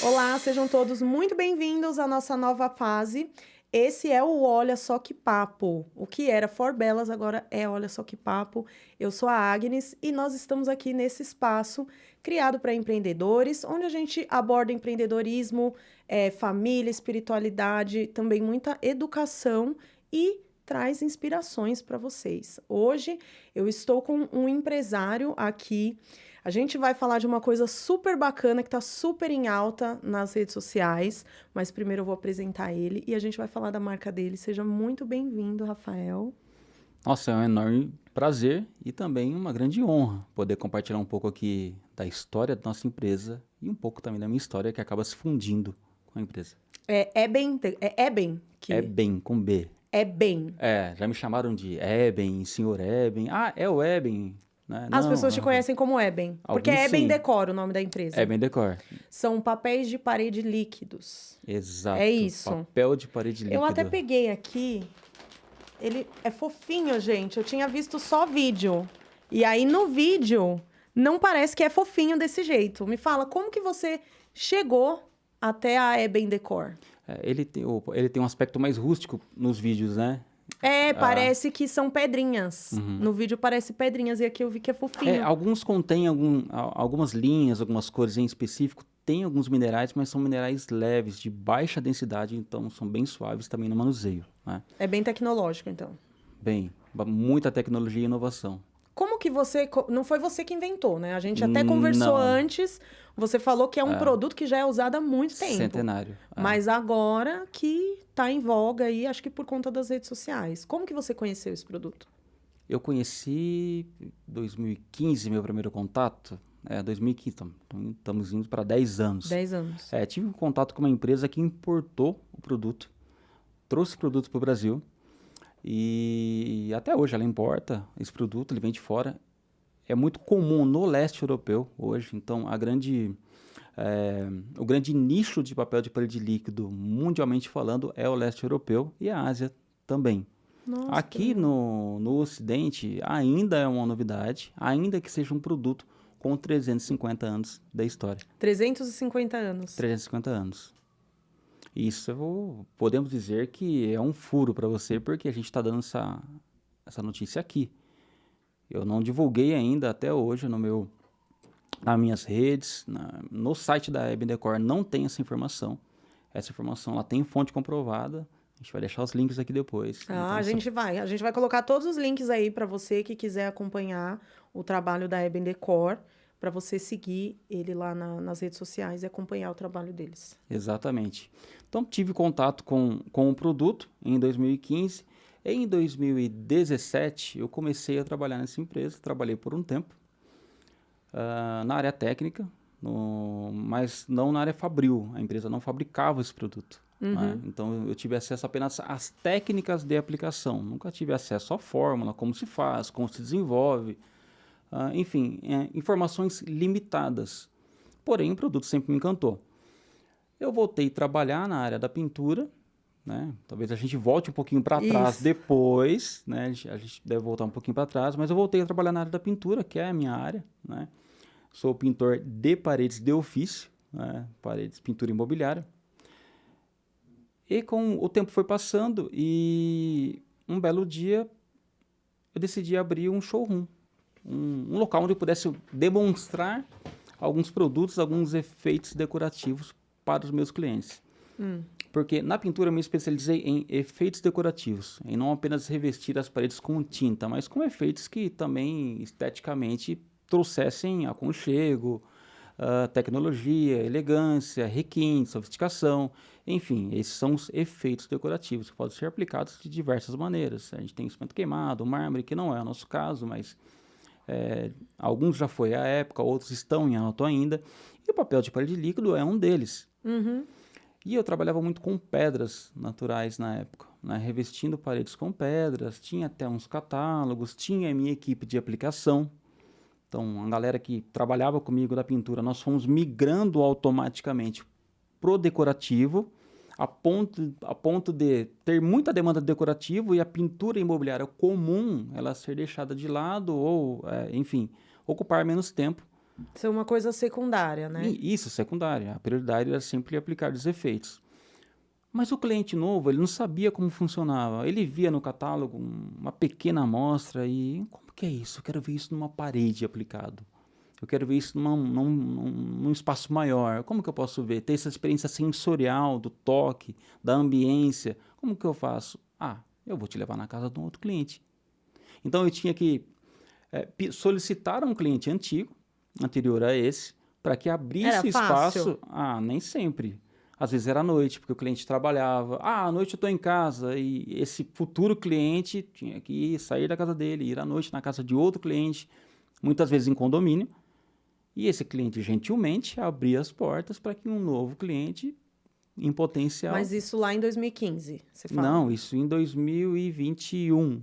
Olá, sejam todos muito bem-vindos à nossa nova fase. Esse é o Olha Só Que Papo. O que era For Belas agora é Olha Só Que Papo. Eu sou a Agnes e nós estamos aqui nesse espaço criado para empreendedores, onde a gente aborda empreendedorismo, família, espiritualidade, também muita educação e traz inspirações para vocês. Hoje eu estou com um empresário aqui. A gente vai falar de uma coisa super bacana que está super em alta nas redes sociais, mas primeiro eu vou apresentar ele e a gente vai falar da marca dele. Seja muito bem-vindo, Rafael. Nossa, é um enorme prazer e também uma grande honra poder compartilhar um pouco aqui da história da nossa empresa e um pouco também da minha história que acaba se fundindo com a empresa. É bem, que É bem, com B. é bem. Já me chamaram de Eben, senhor Eben. Ah, é o Eben. Né? As Não, pessoas te não. conhecem como Eben, porque Alguns é Eben sim. Decor o nome da empresa. Eben Decor. São papéis de parede líquidos. Exato. É isso. Papel de parede líquido. Eu até peguei aqui. Ele é fofinho, gente. Eu tinha visto só vídeo. E aí, no vídeo, não parece que é fofinho desse jeito. Me fala, como que você chegou até a Eben Decor? Ele tem um aspecto mais rústico nos vídeos, né? Parece que são pedrinhas. No vídeo parece pedrinhas e aqui eu vi que é fofinho. Alguns contêm algumas linhas, algumas cores em específico. Tem alguns minerais, mas são minerais leves, de baixa densidade, então são bem suaves também no manuseio. Né? É bem tecnológico, então. Bem, muita tecnologia e inovação. Como que você... Não foi você que inventou, né? A gente até conversou antes. Você falou que é um produto que já é usado há muito tempo. Centenário. Mas agora que está em voga aí, acho que por conta das redes sociais. Como que você conheceu esse produto? Eu conheci em 2015, meu primeiro contato. 2015, estamos indo para 10 anos. 10 anos. Tive um contato com uma empresa que importou o produto, trouxe o produto para o Brasil. E até hoje ela importa esse produto, ele vem de fora. É muito comum no leste europeu hoje, então o grande nicho de papel de parede líquido, mundialmente falando, é o leste europeu e a Ásia também. Nossa, Aqui no Ocidente ainda é uma novidade, ainda que seja um produto com 350 anos da história. 350 anos. 350 anos. Isso podemos dizer que é um furo para você, porque a gente está dando essa notícia aqui. Eu não divulguei ainda até hoje nas minhas redes, no site da Eben Decor não tem essa informação. Essa informação ela tem fonte comprovada. A gente vai deixar os links aqui depois. A gente vai colocar todos os links aí para você que quiser acompanhar o trabalho da Eben Decor, para você seguir ele lá nas redes sociais e acompanhar o trabalho deles. Exatamente. Então, tive contato com o produto em 2015. Em 2017, eu comecei a trabalhar nessa empresa. Trabalhei por um tempo na área técnica, mas não na área fabril. A empresa não fabricava esse produto. Né? Então, eu tive acesso apenas às técnicas de aplicação. Nunca tive acesso à fórmula, como se faz, como se desenvolve. Enfim, informações limitadas. Porém, o produto sempre me encantou. Eu voltei a trabalhar na área da pintura, né? Talvez a gente volte um pouquinho para trás depois, né? A gente deve voltar um pouquinho para trás, mas eu voltei a trabalhar na área da pintura, que é a minha área, né? Sou pintor de paredes de ofício, né? Pintura imobiliária. E com o tempo foi passando e um belo dia eu decidi abrir um showroom. Um local onde eu pudesse demonstrar alguns produtos, alguns efeitos decorativos para os meus clientes. Porque na pintura eu me especializei em efeitos decorativos, em não apenas revestir as paredes com tinta, mas com efeitos que também esteticamente trouxessem aconchego, tecnologia, elegância, requinte, sofisticação. Enfim, esses são os efeitos decorativos que podem ser aplicados de diversas maneiras. A gente tem o cimento queimado, o mármore, que não é o nosso caso, mas alguns já foi à época, outros estão em alto ainda. E o papel de parede líquido é um deles. E eu trabalhava muito com pedras naturais na época, né? Revestindo paredes com pedras, tinha até uns catálogos, tinha a minha equipe de aplicação. Então, a galera que trabalhava comigo da pintura, nós fomos migrando automaticamente pro decorativo. a ponto de ter muita demanda de decorativo e a pintura imobiliária comum ela ser deixada de lado ou, enfim, ocupar menos tempo. Isso é uma coisa secundária, né? E isso, secundária. A prioridade era sempre aplicar os efeitos. Mas o cliente novo, ele não sabia como funcionava. Ele via no catálogo uma pequena amostra e como que é isso? Eu quero ver isso numa parede aplicado. Eu quero ver isso num espaço maior. Como que eu posso ver? Ter essa experiência sensorial, do toque, da ambiência. Como que eu faço? Eu vou te levar na casa de um outro cliente. Então, eu tinha que solicitar a um cliente anterior a esse, para que abrisse espaço. Nem sempre. Às vezes era à noite, porque o cliente trabalhava. À noite eu estou em casa. E esse futuro cliente tinha que sair da casa dele, ir à noite na casa de outro cliente, muitas vezes em condomínio. E esse cliente, gentilmente, abria as portas para que um novo cliente, em potencial... Mas isso lá em 2015, você fala? Não, isso em 2021.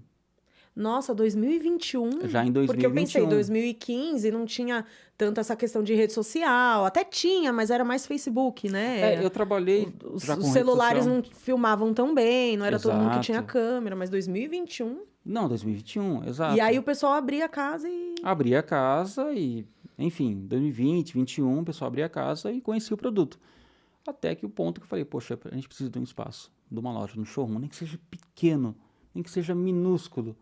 Nossa, 2021? Já em 2021. Porque eu pensei, 2015 não tinha tanto essa questão de rede social. Até tinha, mas era mais Facebook, né? Eu trabalhei já com os celulares rede social. não filmavam tão bem, não era todo mundo que tinha Exato. câmera, mas 2021... Não, 2021, exato. E aí o pessoal abria a casa e... Abria a casa e, enfim, 2020, 2021, o pessoal abria a casa e conhecia o produto. Até que o ponto que eu falei, poxa, a gente precisa de um espaço, de uma loja, no showroom, nem que seja pequeno, nem que seja minúsculo.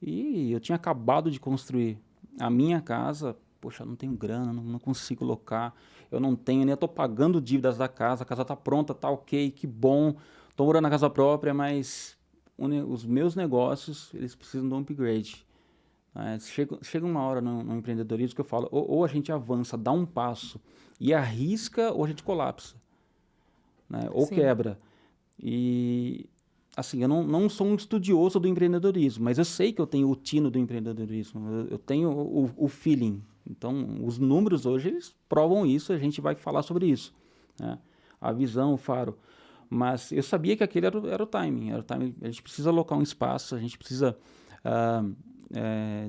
E eu tinha acabado de construir a minha casa, poxa, não tenho grana, não consigo locar, eu não tenho, nem estou pagando dívidas da casa, a casa está pronta, está ok, que bom, estou morando na casa própria, mas os meus negócios, eles precisam de um upgrade. Chega uma hora no empreendedorismo que eu falo, ou a gente avança, dá um passo e arrisca, ou a gente colapsa, né? Ou Sim. quebra. E, assim, eu não sou um estudioso do empreendedorismo, mas eu sei que eu tenho o tino do empreendedorismo, eu tenho o feeling. Então, os números hoje, eles provam isso, a gente vai falar sobre isso, né? A visão, o faro. Mas eu sabia que aquele era o timing. A gente precisa alocar um espaço, a gente precisa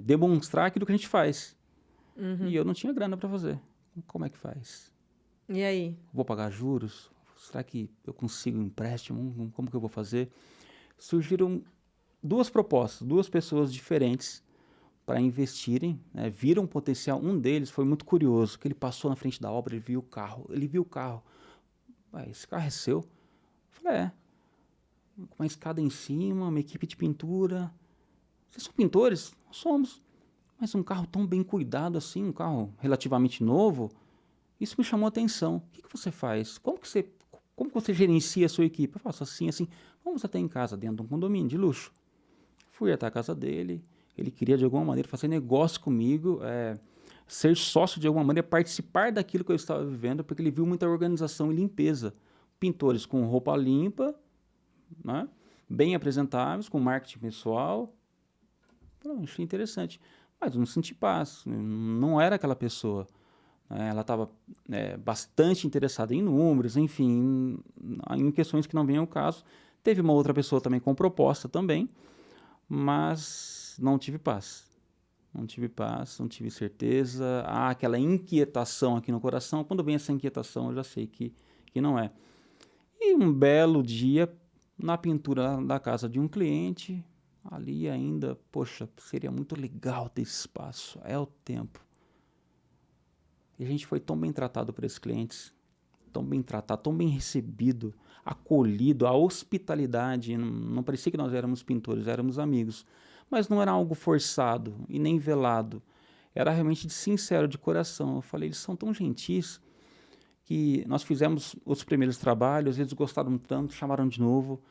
demonstrar aquilo que a gente faz. Uhum. E eu não tinha grana para fazer. Como é que faz? E aí? Vou pagar juros? Será que eu consigo um empréstimo? Como que eu vou fazer? Surgiram duas propostas, duas pessoas diferentes para investirem, né? Viram um potencial. Um deles foi muito curioso, que ele passou na frente da obra, ele viu o carro. Esse carro é seu? Eu falei, com uma escada em cima, uma equipe de pintura. Vocês são pintores? Nós somos. Mas um carro tão bem cuidado assim, um carro relativamente novo, isso me chamou a atenção. O que você faz? Como que você gerencia a sua equipe? Eu faço assim, assim. Vamos até em casa, dentro de um condomínio de luxo. Fui até a casa dele, ele queria de alguma maneira fazer negócio comigo, ser sócio de alguma maneira, participar daquilo que eu estava vivendo, porque ele viu muita organização e limpeza. Pintores com roupa limpa, né? Bem apresentáveis, com marketing pessoal. Achei interessante. Mas eu não senti paz, não era aquela pessoa. Ela estava bastante interessada em números, enfim, em questões que não vêm ao caso. Teve uma outra pessoa também com proposta também, mas não tive paz. Não tive paz, não tive certeza. Há aquela inquietação aqui no coração. Quando vem essa inquietação, eu já sei que não é. E um belo dia, na pintura da casa de um cliente, ali ainda, poxa, seria muito legal ter esse espaço, é o tempo. E a gente foi tão bem tratado por esses clientes, tão bem tratado, tão bem recebido, acolhido, a hospitalidade, não parecia que nós éramos pintores, éramos amigos, mas não era algo forçado e nem velado, era realmente sincero, de coração. Eu falei, eles são tão gentis, que nós fizemos os primeiros trabalhos, eles gostaram tanto, chamaram de novo,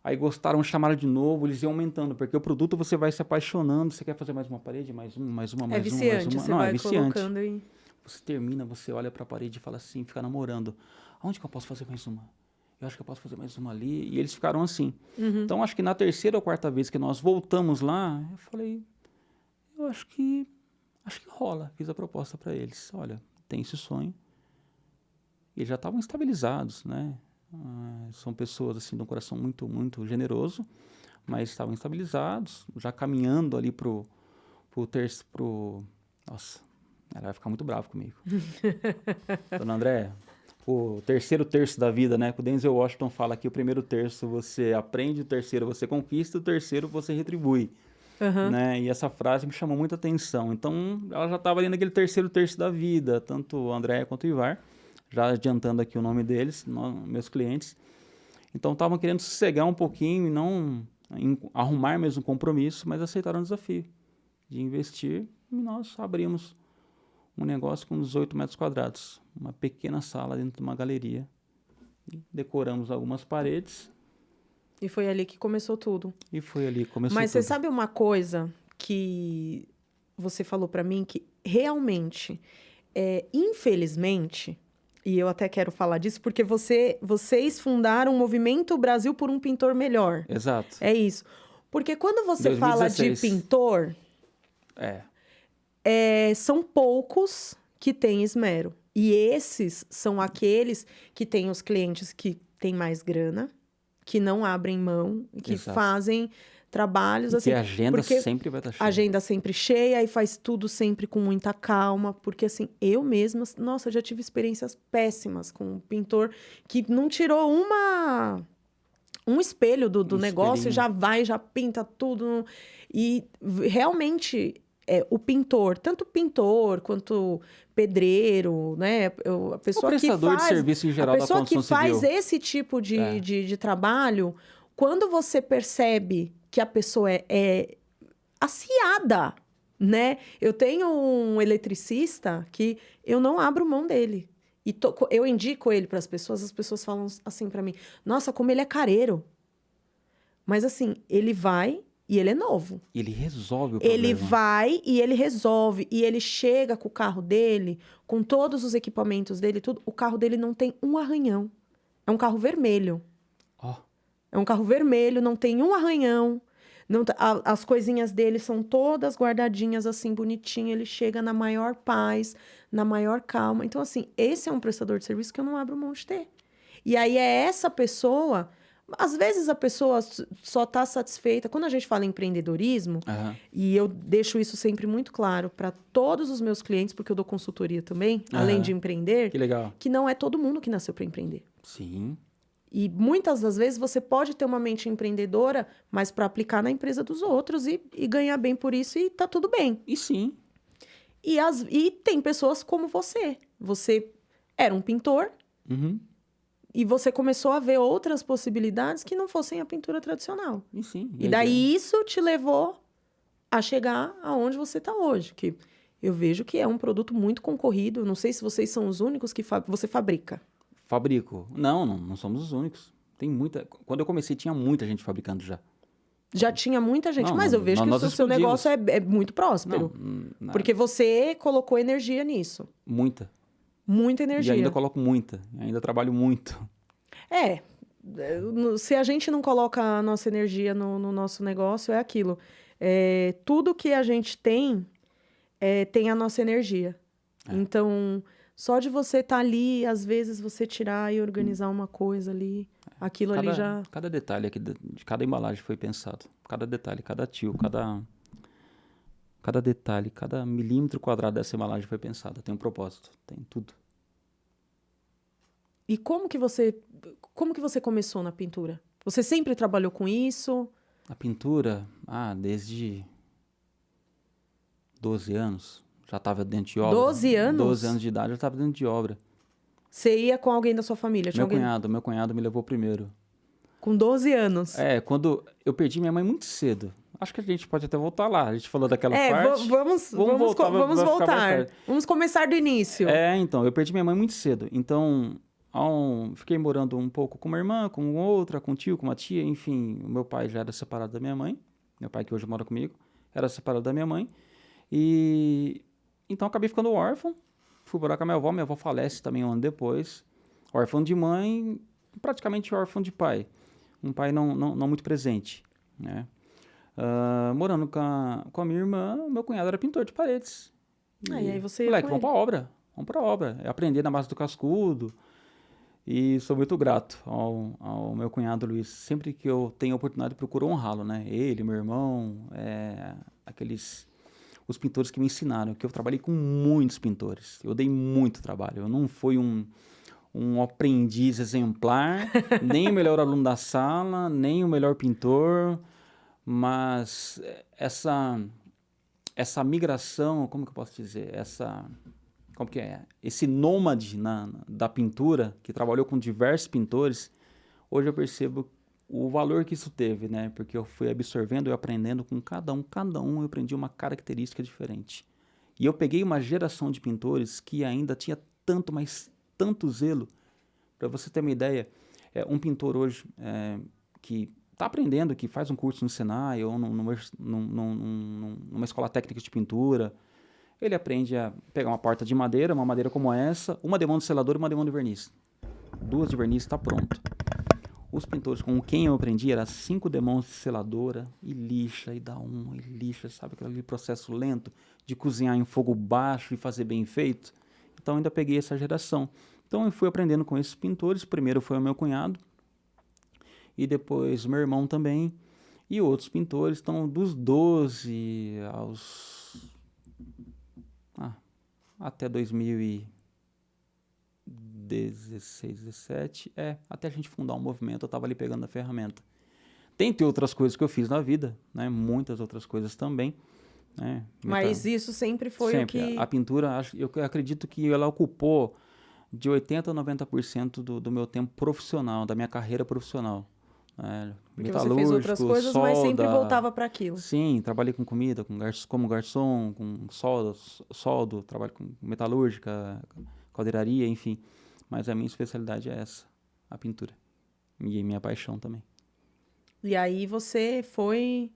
aí gostaram, chamaram de novo, eles iam aumentando, porque o produto você vai se apaixonando, você quer fazer mais uma parede, mais uma, mais uma, mais viciante, uma, mais uma. você Não, vai é viciante. colocando aí. Você termina, você olha para a parede e fala assim, fica namorando. Aonde que eu posso fazer mais uma? Eu acho que eu posso fazer mais uma ali. E eles ficaram assim. Uhum. Então, acho que na terceira ou quarta vez que nós voltamos lá, eu falei, eu acho que rola. Fiz a proposta para eles. Olha, tem esse sonho. E eles já estavam estabilizados, né? São pessoas assim de um coração muito, muito generoso, mas estavam estabilizados, já caminhando ali pro nossa, ela vai ficar muito brava comigo. Dona André, o terceiro terço da vida, né? O Denzel Washington fala que o primeiro terço você aprende, o terceiro você conquista, o terceiro você retribui, Aham. né? E essa frase me chamou muita atenção. Então, ela já estava ali naquele terceiro terço da vida, tanto o André quanto o Ivar, já adiantando aqui o nome deles, meus clientes. Então, estavam querendo sossegar um pouquinho e não arrumar mesmo um compromisso, mas aceitaram o desafio de investir e nós abrimos um negócio com 18 metros quadrados, uma pequena sala dentro de uma galeria. E decoramos algumas paredes E foi ali que começou tudo. e foi ali que começou Mas você tudo. sabe uma coisa que você falou pra mim que realmente, infelizmente, e eu até quero falar disso porque vocês fundaram o movimento Brasil por um Pintor Melhor. Exato. É isso. Porque quando você fala de 2016. pintor, são poucos que têm esmero. E esses são aqueles que têm os clientes que têm mais grana, que não abrem mão, que Exato. fazem trabalhos assim. E a agenda porque sempre vai estar a cheia. agenda sempre cheia e faz tudo sempre com muita calma. Porque assim, eu mesma, nossa, já tive experiências péssimas com um pintor que não tirou um espelho do negócio e espelhinho. já pinta tudo. E realmente, o pintor, tanto pintor quanto pedreiro, né? A O pessoa que prestador de faz, serviço em a geral da pessoa que construção faz civil. esse tipo É. de trabalho, quando você percebe que a pessoa é aciada, né? Eu tenho um eletricista que eu não abro mão dele. E eu indico ele para as pessoas falam assim para mim: nossa, como ele é careiro. Mas assim, ele vai e ele é novo. E ele resolve o Ele problema. vai e ele resolve. E ele chega com o carro dele, com todos os equipamentos dele, tudo. O carro dele não tem um arranhão. É um carro vermelho. Ó, É um carro vermelho, não tem um arranhão. Não, as coisinhas dele são todas guardadinhas assim, bonitinho. Ele chega na maior paz, na maior calma. Então, assim, esse é um prestador de serviço que eu não abro mão de ter. E aí é essa pessoa. Às vezes a pessoa só está satisfeita. Quando a gente fala em empreendedorismo, aham, e eu deixo isso sempre muito claro para todos os meus clientes, porque eu dou consultoria também, além aham. de empreender, Que legal. que não é todo mundo que nasceu para empreender. Sim. E muitas das vezes você pode ter uma mente empreendedora, mas para aplicar na empresa dos outros e ganhar bem por isso e tá tudo bem. E sim. E tem pessoas como você. Você era um pintor Uhum. e você começou a ver outras possibilidades que não fossem a pintura tradicional. E sim. E daí isso te levou a chegar aonde você está hoje. Que eu vejo que é um produto muito concorrido. Não sei se vocês são os únicos que você fabrica. Fabrico. Não somos os únicos. Tem muita. Quando eu comecei, tinha muita gente fabricando já. Já tinha muita gente, Não, mas eu vejo que o nós seu explodimos. negócio é muito próspero. Porque você colocou energia nisso. Muita. Muita E energia. ainda coloco muita. Ainda trabalho muito. Se a gente não coloca a nossa energia no nosso negócio, é aquilo. Tudo que a gente tem, tem a nossa energia. Então, só de você estar ali, às vezes você tirar e organizar uma coisa ali, aquilo ali já... Cada detalhe aqui de cada embalagem foi pensado. Cada detalhe, cada tio, cada detalhe, cada milímetro quadrado dessa embalagem foi pensado. Tem um propósito, tem tudo. E como que você começou na pintura? Você sempre trabalhou com isso? A pintura, desde 12 anos, já estava dentro de obra. 12 anos? 12 anos de idade, eu estava dentro de obra. Você ia com alguém da sua família? Tinha Meu cunhado me levou primeiro. Com 12 anos? Quando eu perdi minha mãe muito cedo. Acho que a gente pode até voltar lá. A gente falou daquela parte. Vamos voltar. Vamos voltar. Vamos começar do início. Então, eu perdi minha mãe muito cedo. Então, fiquei morando um pouco com uma irmã, com outra, com um tio, com uma tia, enfim. O meu pai já era separado da minha mãe. Meu pai, que hoje mora comigo, era separado da minha mãe. E então, acabei ficando órfão. Fui morar com a minha avó falece também um ano depois. Órfão de mãe, praticamente órfão de pai. Um pai não muito presente, né? Morando com a minha irmã, meu cunhado era pintor de paredes. E aí você moleque, vamos pra obra. Aprender na base do cascudo. E sou muito grato ao meu cunhado Luiz. Sempre que eu tenho a oportunidade, procuro honrá-lo, né? Ele, meu irmão, os pintores que me ensinaram, que eu trabalhei com muitos pintores. Eu dei muito trabalho. Eu não fui um um aprendiz exemplar, nem o melhor aluno da sala, nem o melhor pintor, mas essa migração, como que eu posso dizer? Como que é? Esse nômade da pintura, que trabalhou com diversos pintores, hoje eu percebo o valor que isso teve, né? Porque eu fui absorvendo e aprendendo com cada um eu aprendi uma característica diferente. E eu peguei uma geração de pintores que ainda tinha tanto, mas tanto zelo. Para você ter uma ideia, um pintor hoje que está aprendendo, que faz um curso no Senai ou numa escola técnica de pintura, ele aprende a pegar uma porta de madeira, uma madeira como essa, uma demão de selador e uma demão de verniz. 2 de verniz, está pronto. Os pintores com quem eu aprendi era 5 demãos de seladora e lixa, e dá e lixa, sabe aquele processo lento de cozinhar em fogo baixo e fazer bem feito? Então ainda peguei essa geração. Então eu fui aprendendo com esses pintores, primeiro foi o meu cunhado, e depois meu irmão também, e outros pintores. Então dos 12 até 2016, 17, até a gente fundar um movimento, eu estava ali pegando a ferramenta. Tem outras coisas que eu fiz na vida, né? Muitas outras coisas também. Né? Mas isso sempre foi o que... A pintura, eu acredito que ela ocupou de 80% a 90% do meu tempo profissional, da minha carreira profissional. Porque você fez outras coisas, mas sempre voltava para aquilo. Sim, trabalhei com comida, como garçom, com soldo, trabalho com metalúrgica, caldeiraria, enfim. Mas a minha especialidade é essa, a pintura. E minha paixão também. E aí você foi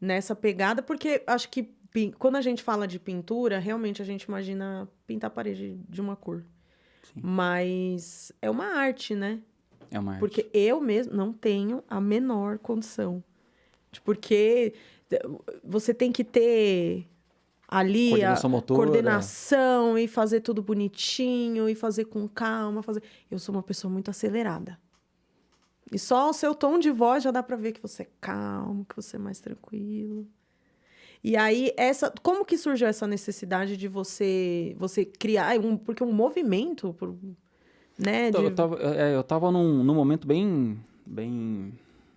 nessa pegada, porque acho que quando a gente fala de pintura, realmente a gente imagina pintar a parede de uma cor. Sim. Mas é uma arte, né? É uma arte. Porque eu mesmo não tenho a menor condição. Porque você tem que ter ali coordenação motora, coordenação e fazer tudo bonitinho e fazer com calma. Eu sou uma pessoa muito acelerada. E só o seu tom de voz já dá pra ver que você é calmo, que você é mais tranquilo. E aí, como que surgiu essa necessidade de você criar porque um movimento, né? Então, eu tava num momento bem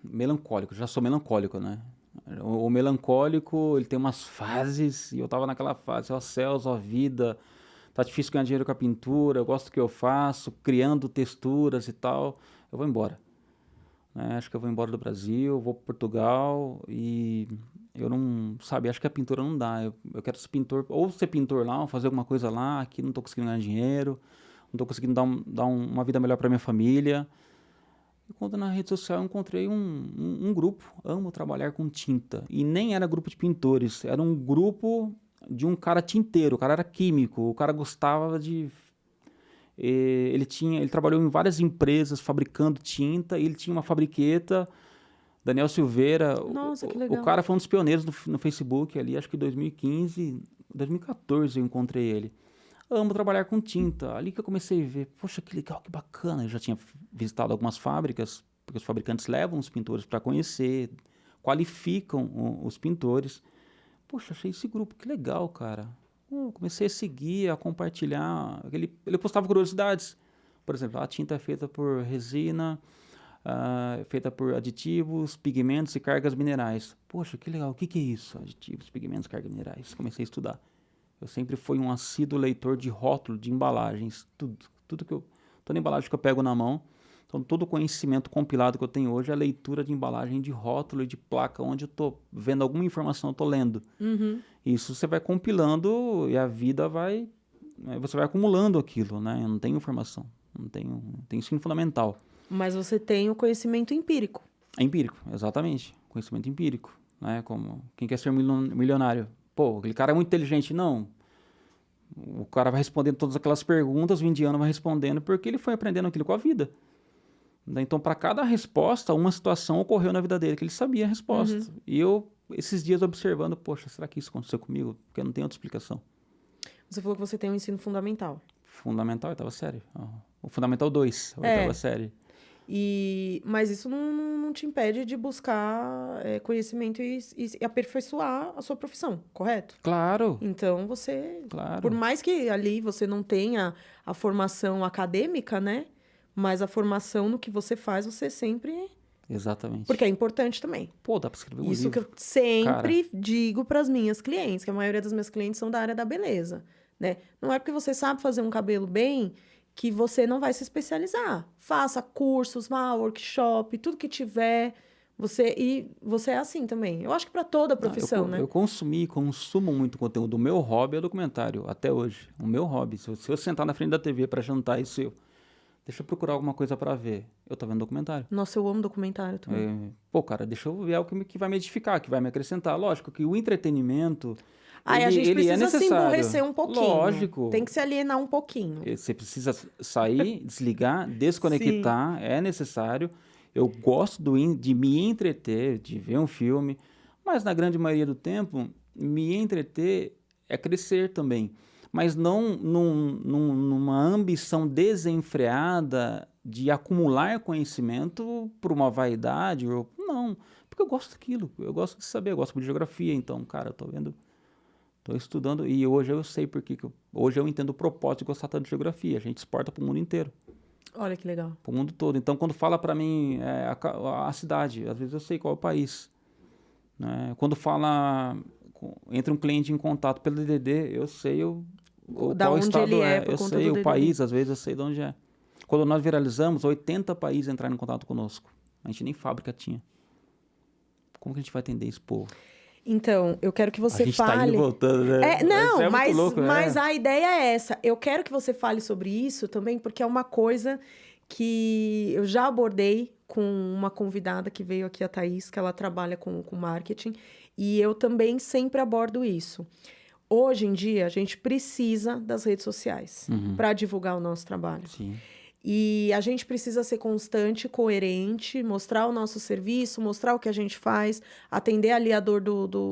melancólico. Já sou melancólico, né? O melancólico, ele tem umas fases, e eu tava naquela fase, ó céus, ó vida, tá difícil ganhar dinheiro com a pintura, eu gosto do que eu faço, criando texturas e tal, eu vou embora. Acho que eu vou embora do Brasil, vou para Portugal e eu não, sabe, acho que a pintura não dá. Eu quero ser pintor, ou ser pintor lá, ou fazer alguma coisa lá, aqui não tô conseguindo ganhar dinheiro, não tô conseguindo dar uma vida melhor para minha família. E quando na rede social eu encontrei um grupo, amo trabalhar com tinta, e nem era grupo de pintores, era um grupo de um cara tinteiro, o cara era químico, o cara gostava de... Ele trabalhou em várias empresas fabricando tinta, e ele tinha uma fabriqueta, Daniel Silveira. Nossa, que legal. O cara foi um dos pioneiros no Facebook ali, acho que em 2015, 2014 eu encontrei ele. Amo trabalhar com tinta. Ali que eu comecei a ver, poxa, que legal, que bacana. Eu já tinha visitado algumas fábricas, porque os fabricantes levam os pintores para conhecer, qualificam os pintores. Poxa, achei esse grupo, que legal, cara. Comecei a seguir, a compartilhar. Ele postava curiosidades. Por exemplo, a tinta é feita por resina, feita por aditivos, pigmentos e cargas minerais. Poxa, que legal. O que é isso? Aditivos, pigmentos, cargas minerais. Comecei a estudar. Eu sempre fui um assíduo leitor de rótulo, de embalagens. Toda embalagem que eu pego na mão. Então, todo o conhecimento compilado que eu tenho hoje é a leitura de embalagem, de rótulo e de placa, onde eu estou vendo alguma informação, eu estou lendo. Uhum. Isso você vai compilando e a vida você vai acumulando aquilo, né? Eu não tenho informação, não tenho ensino fundamental. Mas você tem o conhecimento empírico. É empírico, exatamente. Conhecimento empírico, né? Como quem quer ser milionário. Pô, aquele cara é muito inteligente. Não. O cara vai respondendo todas aquelas perguntas, o indiano vai respondendo porque ele foi aprendendo aquilo com a vida. Então, para cada resposta, uma situação ocorreu na vida dele, que ele sabia a resposta. Uhum. E eu, esses dias, observando, poxa, será que isso aconteceu comigo? Porque eu não tenho outra explicação. Você falou que você tem um ensino fundamental. Fundamental, oitava série. O Fundamental 2, oitava série. Mas isso não te impede de buscar conhecimento e aperfeiçoar a sua profissão, correto? Claro. Então, você... Claro. Por mais que ali você não tenha a formação acadêmica, né? Mas a formação no que você faz, você sempre... Exatamente. Porque é importante também. Pô, dá pra escrever um Isso que livro. eu sempre Cara, digo para as minhas clientes, que a maioria das minhas clientes são da área da beleza, né? Não é porque você sabe fazer um cabelo bem que você não vai se especializar. Faça cursos, vá ao workshop, tudo que tiver, você é assim também. Eu acho que para toda profissão, né? eu consumo muito conteúdo. O meu hobby é documentário, até hoje. O meu hobby. Se eu sentar na frente da TV pra jantar, deixa eu procurar alguma coisa pra ver. Eu tô vendo documentário. Nossa, eu amo documentário também. Pô, cara, deixa eu ver algo que vai me edificar, que vai me acrescentar. Lógico que o entretenimento, Aí a gente ele é precisa se necessário. emburrecer um pouquinho. Lógico. Tem que se alienar um pouquinho. Você precisa sair, desligar, Sim. desconectar, é necessário. Eu gosto de me entreter, de ver um filme, mas na grande maioria do tempo, me entreter é crescer também. Mas não numa ambição desenfreada de acumular conhecimento por uma vaidade. Não, porque eu gosto daquilo, eu gosto de saber, eu gosto de geografia, então, cara, eu tô vendo. Estou estudando e hoje eu sei hoje eu entendo o propósito de gostar tanto de geografia. A gente exporta para o mundo inteiro, Olha que legal. para o mundo todo. Então, quando fala para mim a cidade, às vezes eu sei qual é o país. Né? Quando entra um cliente em contato pelo DDD, eu sei Da qual onde estado ele é, por eu conta sei do o DDD. país, às vezes eu sei de onde é. Quando nós viralizamos, 80 países entraram em contato conosco. A gente nem fábrica tinha. Como que a gente vai atender esse povo? Então, eu quero que você A gente tá fale. indo e voltando, né? Não, Isso é muito mas, louco, né? mas a ideia é essa. Eu quero que você fale sobre isso também, porque é uma coisa que eu já abordei com uma convidada que veio aqui, a Thaís, que ela trabalha com marketing, e eu também sempre abordo isso. Hoje em dia, a gente precisa das redes sociais para divulgar o nosso trabalho. Sim. E a gente precisa ser constante, coerente, mostrar o nosso serviço, mostrar o que a gente faz, atender ali a dor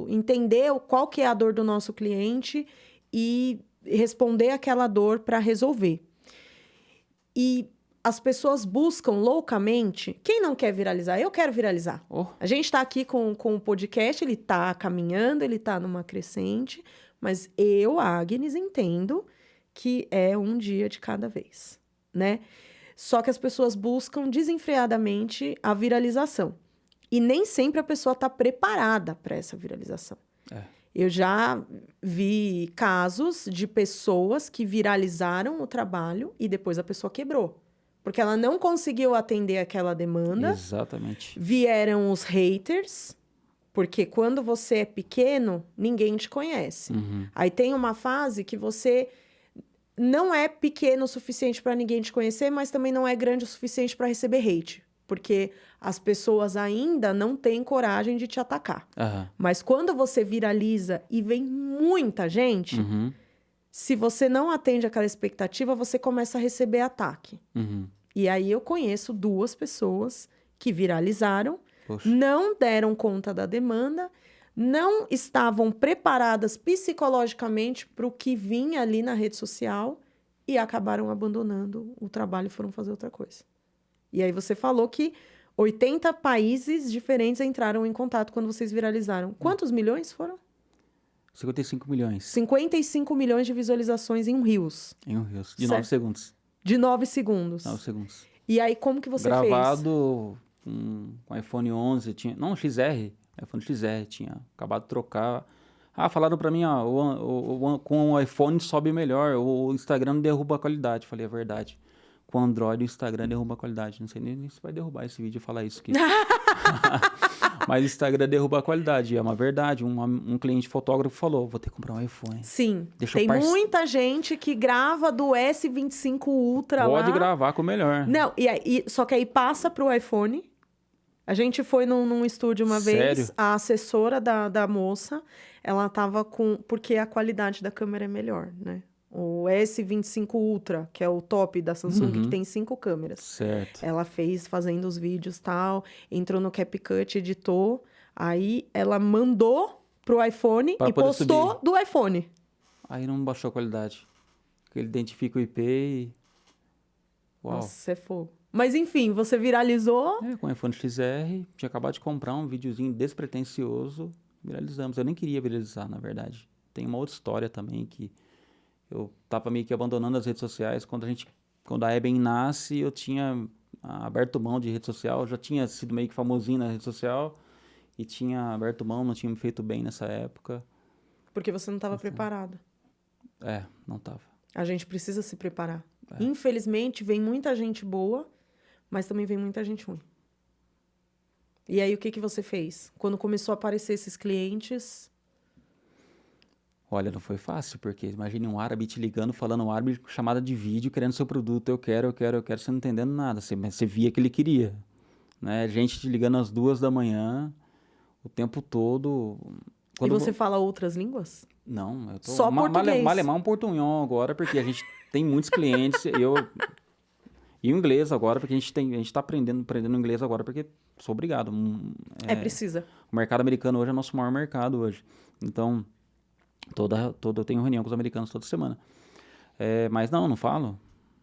entender qual que é a dor do nosso cliente e responder aquela dor para resolver. E as pessoas buscam loucamente. Quem não quer viralizar? Eu quero viralizar. Oh. A gente está aqui com o podcast, ele está caminhando, ele está numa crescente, mas eu, Agnes, entendo que é um dia de cada vez, né? Só que as pessoas buscam desenfreadamente a viralização. E nem sempre a pessoa está preparada para essa viralização. Eu já vi casos de pessoas que viralizaram o trabalho e depois a pessoa quebrou. Porque ela não conseguiu atender aquela demanda. Exatamente. Vieram os haters, porque quando você é pequeno, ninguém te conhece. Aí tem uma fase que você não é pequeno o suficiente para ninguém te conhecer, mas também não é grande o suficiente para receber hate. Porque as pessoas ainda não têm coragem de te atacar. Mas quando você viraliza e vem muita gente, se você não atende aquela expectativa, você começa a receber ataque. E aí eu conheço 2 pessoas que viralizaram, não deram conta da demanda, não estavam preparadas psicologicamente para o que vinha ali na rede social e acabaram abandonando o trabalho e foram fazer outra coisa. E aí você falou que 80 países diferentes entraram em contato quando vocês viralizaram. Quantos milhões foram? 55 milhões. 55 milhões de visualizações em um Reels. Em um Reels. De 9 segundos. De 9 segundos. 9 segundos. E aí, como que você Gravado com iPhone 11, não, XR, iPhone XR, tinha acabado de trocar. Falaram pra mim, com o iPhone sobe melhor, o Instagram derruba a qualidade. Falei, é verdade. Com o Android, o Instagram derruba a qualidade. Não sei nem se vai derrubar esse vídeo e falar isso aqui. Mas o Instagram derruba a qualidade, é uma verdade. Um cliente fotógrafo falou, vou ter que comprar um iPhone. Sim, tem muita gente que grava do S25 Ultra lá. Pode gravar com o melhor. Não, só que aí passa pro iPhone. A gente foi num estúdio uma vez, a assessora da moça, ela tava porque a qualidade da câmera é melhor, né? O S25 Ultra, que é o top da Samsung, que tem 5 câmeras. Certo. Ela fazendo os vídeos e tal, entrou no CapCut, editou, aí ela mandou pro iPhone e postou do iPhone. Aí não baixou a qualidade. Ele identifica o IP e... Uau. Nossa, é fogo. Mas enfim, você viralizou... Com o iPhone XR, tinha acabado de comprar um videozinho despretensioso, viralizamos. Eu nem queria viralizar, na verdade. Tem uma outra história também que... Eu tava meio que abandonando as redes sociais. Quando a gente... Quando eu comecei a trabalhar com marketing, eu Quando a Eben nasce, eu tinha aberto mão de rede social, já tinha sido meio que famosinho na rede social e tinha aberto mão, não tinha me feito bem nessa época. Porque você não estava preparado. Não tava. A gente precisa se preparar. Infelizmente, vem muita gente boa, mas também vem muita gente ruim. E aí, o que você fez? Quando começou a aparecer esses clientes... Olha, não foi fácil, porque imagine um árabe te ligando, falando um árabe com chamada de vídeo, querendo seu produto, eu quero, você não entendendo nada, você via que ele queria, né? Gente te ligando às 2 da manhã, o tempo todo. E você fala outras línguas? Não, eu tô... Só português? Malemar um portunhol agora, porque a gente tem muitos clientes, e o inglês agora, porque a gente tá aprendendo inglês agora, porque sou obrigado. Precisa. O mercado americano hoje é o nosso maior mercado hoje, então... eu tenho reunião com os americanos toda semana. Mas não falo.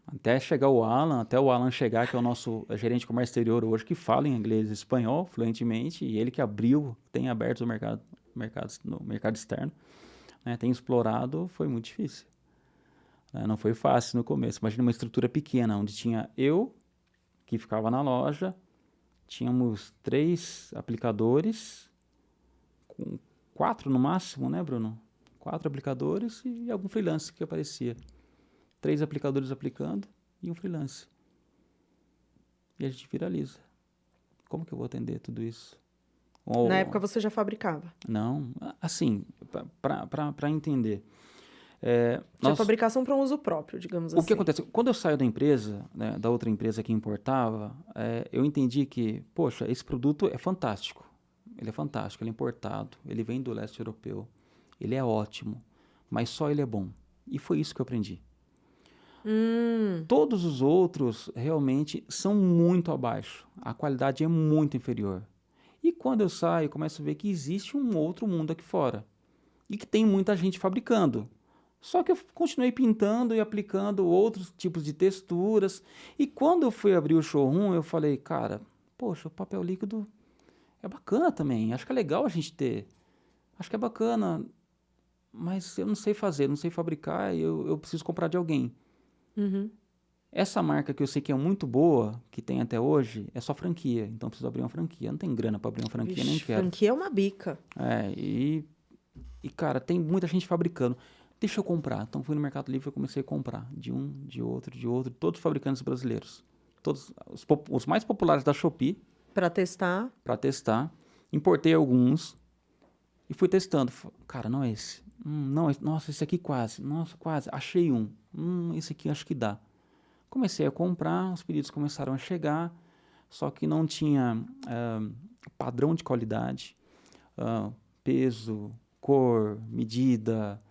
Até o Alan chegar, que é o nosso gerente de comércio exterior hoje, que fala em inglês e espanhol fluentemente, e ele que tem aberto no mercado externo, né, tem explorado, foi muito difícil. Não foi fácil no começo. Imagina uma estrutura pequena, onde tinha eu, que ficava na loja, tínhamos 3 aplicadores, 4 no máximo, né, Bruno? 4 aplicadores e algum freelance que aparecia. 3 aplicadores aplicando e um freelance. E a gente viraliza. Como que eu vou atender tudo isso? Na época você já fabricava? Não, assim, para entender. Tinha fabricação para um uso próprio, digamos assim. O que acontece? Quando eu saio da empresa, né, da outra empresa que importava, eu entendi que, poxa, esse produto é fantástico. Ele é fantástico, ele é importado, ele vem do leste europeu. Ele é ótimo, mas só ele é bom. E foi isso que eu aprendi. Todos os outros realmente são muito abaixo. A qualidade é muito inferior. E quando eu saio, eu começo a ver que existe um outro mundo aqui fora. E que tem muita gente fabricando. Só que eu continuei pintando e aplicando outros tipos de texturas. E quando eu fui abrir o showroom, eu falei, cara, poxa, o papel líquido é bacana também. Acho que é legal a gente ter. Acho que é bacana... Mas eu não sei fazer, não sei fabricar, eu preciso comprar de alguém. Essa marca que eu sei que é muito boa, que tem até hoje, é só franquia. Então eu preciso abrir uma franquia. Eu não tenho grana para abrir uma franquia, nem quero. Franquia é uma bica. Cara, tem muita gente fabricando. Deixa eu comprar. Então fui no Mercado Livre e comecei a comprar. De um, de outro, todos os fabricantes brasileiros. Todos os mais populares da Shopee. Para testar. Importei alguns e fui testando. Cara, não é esse. Não, nossa, esse aqui quase. Nossa, quase. Achei um. Esse aqui acho que dá. Comecei a comprar, os pedidos começaram a chegar, só que não tinha padrão de qualidade, peso, cor, medida,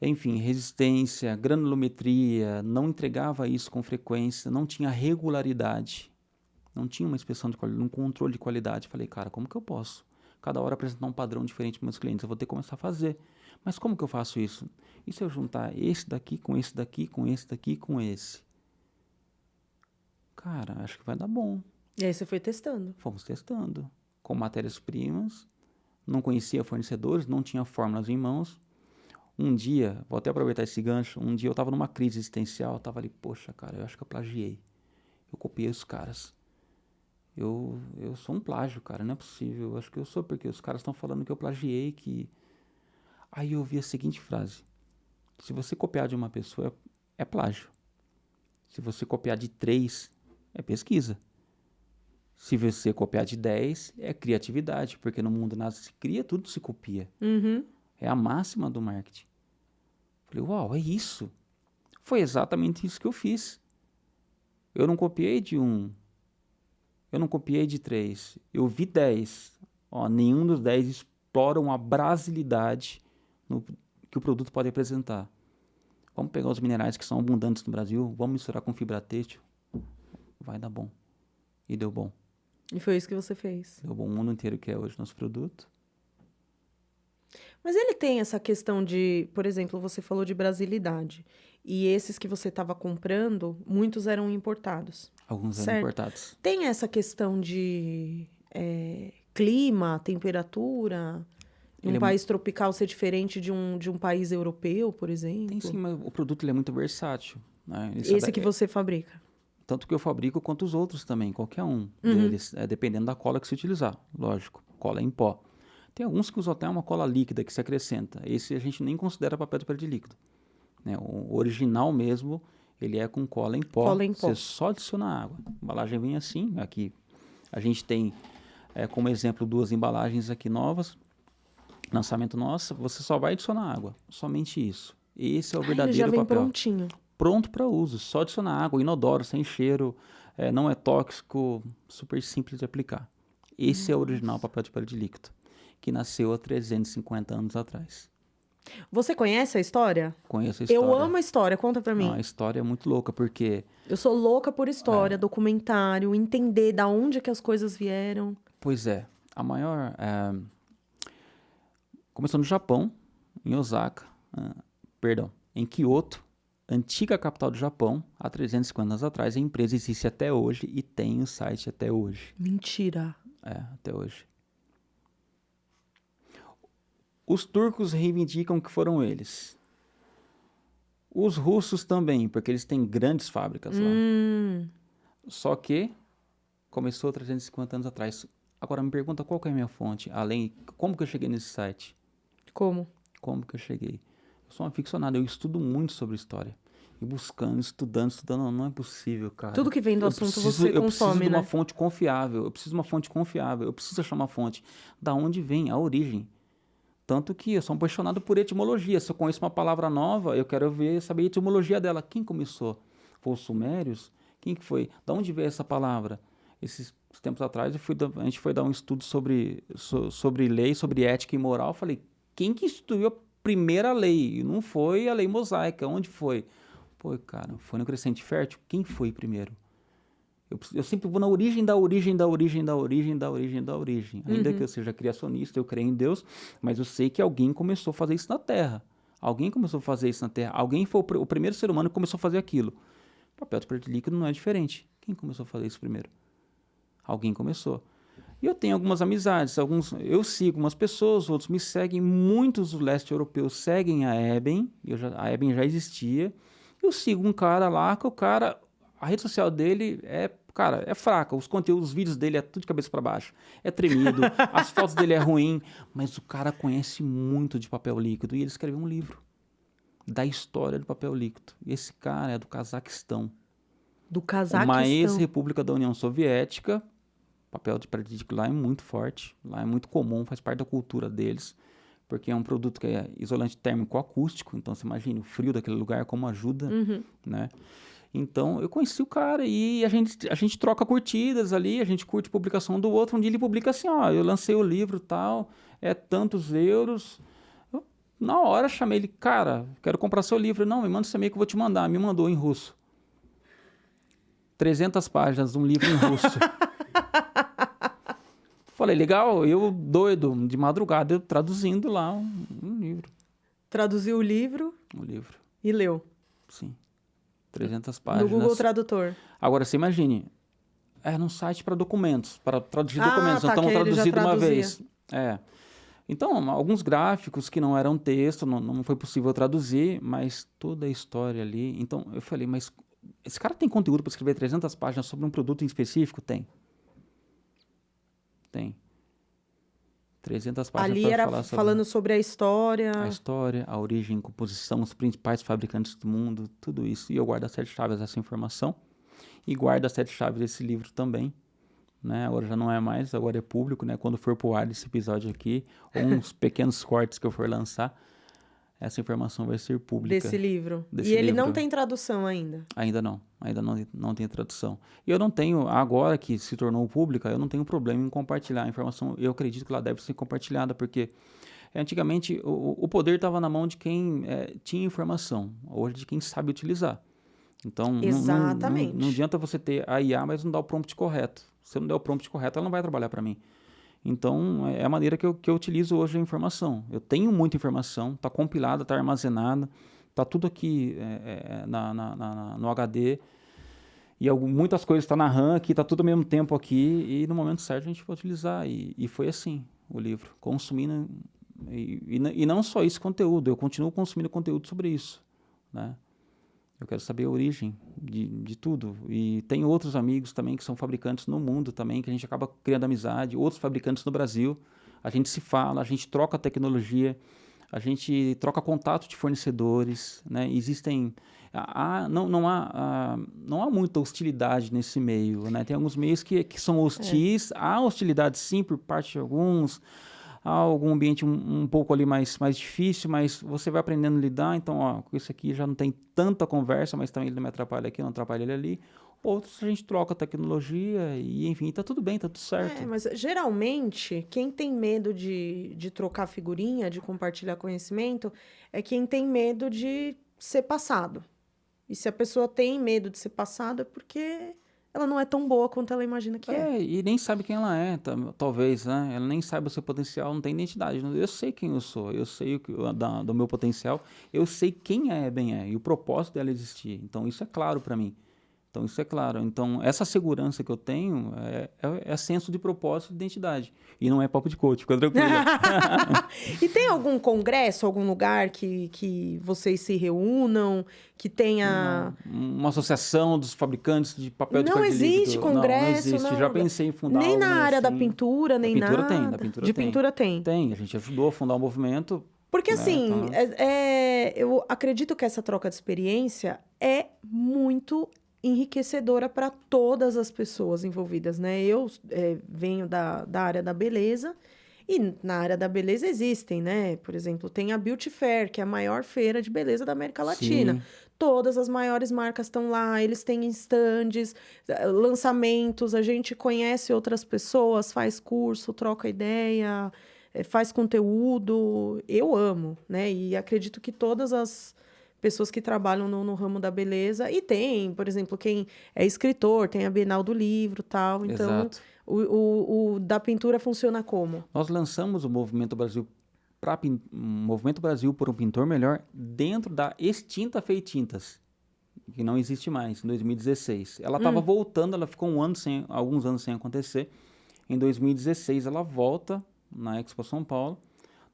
enfim, resistência, granulometria, não entregava isso com frequência, não tinha regularidade, não tinha uma inspeção de qualidade, um controle de qualidade. Falei, cara, como que eu posso? Cada hora apresentar um padrão diferente para meus clientes, eu vou ter que começar a fazer. Mas como que eu faço isso? E se eu juntar esse daqui com esse daqui, com esse daqui, com esse? Cara, acho que vai dar bom. E aí você foi testando? Fomos testando. Com matérias-primas, não conhecia fornecedores, não tinha fórmulas em mãos. Um dia, vou até aproveitar esse gancho, um dia eu estava numa crise existencial, eu estava ali, poxa, cara, eu acho que eu plagiei. Eu copiei os caras. Eu sou um plágio, cara, não é possível. Eu acho que eu sou, porque os caras estão falando que eu plagiei, que... Aí eu ouvi a seguinte frase. Se você copiar de uma pessoa, é plágio. Se você copiar de 3, é pesquisa. Se você copiar de 10, é criatividade, porque no mundo nada se cria, tudo se copia. É a máxima do marketing. Falei, uau, é isso. Foi exatamente isso que eu fiz. Eu não copiei de 1. Eu não copiei de 3. Eu vi 10. Nenhum dos 10 exploram a brasilidade que o produto pode apresentar. Vamos pegar os minerais que são abundantes no Brasil, vamos misturar com fibra têxtil. Vai dar bom. E deu bom. E foi isso que você fez. Deu bom. O mundo inteiro quer hoje nosso produto. Mas ele tem essa questão de, por exemplo, você falou de brasilidade. E esses que você estava comprando, muitos eram importados. Alguns eram importados. Tem essa questão de clima, temperatura... Um país tropical ser diferente de um país europeu, por exemplo? Tem sim, mas o produto ele é muito versátil. né? Esse que você fabrica? Tanto que eu fabrico quanto os outros também, qualquer um deles, dependendo da cola que se utilizar, lógico, cola em pó. Tem alguns que usam até uma cola líquida que se acrescenta. Esse a gente nem considera papel de parede líquido, né? O original mesmo, ele é com cola em pó. Cola em pó. Você só adiciona água. A embalagem vem assim. Aqui a gente tem, como exemplo, 2 embalagens aqui novas. Lançamento nosso, você só vai adicionar água. Somente isso. Esse é o verdadeiro Ele já vem papel. prontinho. Pronto para uso. Só adicionar água, inodoro, sem cheiro. Não é tóxico, super simples de aplicar. Esse é o original papel de parede líquido, que nasceu há 350 anos atrás. Você conhece a história? Conheço a história. Eu amo a história, conta pra mim. Não, a história é muito louca, porque... Eu sou louca por história, documentário, entender da onde que as coisas vieram. Pois é, a maior... Começou no Japão, em Osaka, em Kyoto, antiga capital do Japão, há 350 anos atrás. A empresa existe até hoje e tem o site até hoje. Mentira. Até hoje. Os turcos reivindicam que foram eles. Os russos também, porque eles têm grandes fábricas lá. Só que começou 350 anos atrás. Agora me pergunta qual que é a minha fonte, como que eu cheguei nesse site? Como? Como que eu cheguei? Eu sou um aficionado, eu estudo muito sobre história. E buscando, estudando, não é possível, cara. Tudo que vem do assunto você consome, eu preciso de uma né? fonte confiável, eu preciso achar uma fonte. Da onde vem a origem? Tanto que eu sou apaixonado por etimologia. Se eu conheço uma palavra nova, eu quero saber a etimologia dela. Quem começou? Foi os sumérios? Quem que foi? Da onde veio essa palavra? Esses tempos atrás a gente foi dar um estudo sobre lei, sobre ética e moral. Eu falei, quem que instituiu a primeira lei? Não foi a lei mosaica. Onde foi? Pô, cara, foi no Crescente Fértil? Quem foi primeiro? Eu sempre vou na origem da origem. Ainda que eu seja criacionista, eu creio em Deus, mas eu sei que alguém começou a fazer isso na Terra. Alguém foi o primeiro ser humano que começou a fazer aquilo. O papel de parede líquido não é diferente. Quem começou a fazer isso primeiro? Alguém começou. E eu tenho algumas amizades, eu sigo umas pessoas, outros me seguem, muitos do leste europeu seguem a Eben, a Eben já existia. Eu sigo um cara lá, a rede social dele é fraca, os vídeos dele é tudo de cabeça para baixo, é tremido, as fotos dele é ruim, mas o cara conhece muito de papel líquido e ele escreveu um livro da história do papel líquido. E esse cara é do Cazaquistão. Do Cazaquistão? Uma ex-república da União Soviética. Papel de parede líquido lá é muito forte, lá é muito comum, faz parte da cultura deles, porque é um produto que é isolante térmico acústico, então você imagina o frio daquele lugar como ajuda, né? Então, eu conheci o cara e a gente troca curtidas ali, a gente curte publicação do outro. Um dia ele publica assim, ó, eu lancei o livro tal, é tantos euros. Eu, na hora, chamei ele, cara, quero comprar seu livro. Não, me manda esse e-mail que eu vou te mandar. Me mandou em russo. 300 páginas de um livro em russo. Falei, legal, eu doido, de madrugada, eu traduzindo lá um livro. Traduziu o livro? O livro. E leu? Sim. 300 páginas. No Google Tradutor. Agora, você imagine, num site para documentos, para traduzir documentos, tá, então traduzido uma vez. Então, alguns gráficos que não eram texto, não foi possível traduzir, mas toda a história ali. Então, eu falei, mas esse cara tem conteúdo para escrever 300 páginas sobre um produto em específico? Tem. 300 páginas ali para era falar falando sobre a história. A história, a origem, a composição, os principais fabricantes do mundo, tudo isso. E eu guardo as 7 chaves dessa informação. E guardo as 7 chaves desse livro também. Né? Agora já não é mais, agora é público, né? Quando for pro ar esse episódio aqui, ou uns pequenos cortes que eu for lançar, essa informação vai ser pública. Desse livro. Desse e ele livro. Não tem tradução ainda? Ainda não tem tradução. E eu não tenho, agora que se tornou pública, eu não tenho problema em compartilhar a informação. Eu acredito que ela deve ser compartilhada, porque antigamente o poder estava na mão de quem tinha informação, hoje de quem sabe utilizar. Então, exatamente. Não adianta você ter a IA, mas não dar o prompt correto. Se eu não der o prompt correto, ela não vai trabalhar para mim. Então, é a maneira que eu utilizo hoje a informação. Eu tenho muita informação, está compilada, está armazenada, está tudo aqui no HD, e muitas coisas estão na RAM aqui, está tudo ao mesmo tempo aqui, e no momento certo a gente vai utilizar. E foi assim o livro, consumindo, e não só esse conteúdo, eu continuo consumindo conteúdo sobre isso, né? Eu quero saber a origem de tudo. E tem outros amigos também que são fabricantes no mundo também, que a gente acaba criando amizade, outros fabricantes no Brasil. A gente se fala, a gente troca tecnologia, a gente troca contato de fornecedores, né? Existem... não há muita hostilidade nesse meio, né? Tem alguns meios que são hostis, há hostilidade sim por parte de alguns, há algum ambiente um pouco ali mais difícil, mas você vai aprendendo a lidar, então, ó, com isso aqui já não tem tanta conversa, mas também ele não me atrapalha aqui, não atrapalha ele ali. Outros a gente troca tecnologia e, enfim, tá tudo bem, tá tudo certo. Mas geralmente, quem tem medo de trocar figurinha, de compartilhar conhecimento, é quem tem medo de ser passado. E se a pessoa tem medo de ser passada, é porque ela não é tão boa quanto ela imagina que é. E nem sabe quem ela é, talvez, né? Ela nem sabe o seu potencial, não tem identidade. Eu sei quem eu sou, eu sei do meu potencial, eu sei quem é bem e o propósito dela existir. Então, isso é claro para mim. Então, essa segurança que eu tenho é senso de propósito e identidade. E não é papo de coach, fica tranquilo. E tem algum congresso, algum lugar que vocês se reúnam, que tenha... Uma associação dos fabricantes de papel de Não existe congresso, não existe. Já pensei em fundar nem na área da assim. pintura, nem nada. Da pintura tem. Tem, a gente ajudou a fundar um movimento. Porque, né, assim, então... eu acredito que essa troca de experiência é muito enriquecedora para todas as pessoas envolvidas, né? Eu venho da área da beleza e na área da beleza existem, né? Por exemplo, tem a Beauty Fair, que é a maior feira de beleza da América Latina. Sim. Todas as maiores marcas estão lá, eles têm estandes, lançamentos, a gente conhece outras pessoas, faz curso, troca ideia, faz conteúdo. Eu amo, né? E acredito que todas as pessoas que trabalham no ramo da beleza. E tem, por exemplo, quem é escritor, tem a Bienal do Livro e tal. Então, Exato. o da pintura funciona como? Nós lançamos o Movimento Brasil Movimento Brasil por um Pintor Melhor dentro da extinta Feitintas, que não existe mais, em 2016. Ela estava voltando, ela ficou alguns anos sem acontecer. Em 2016, ela volta na Expo São Paulo,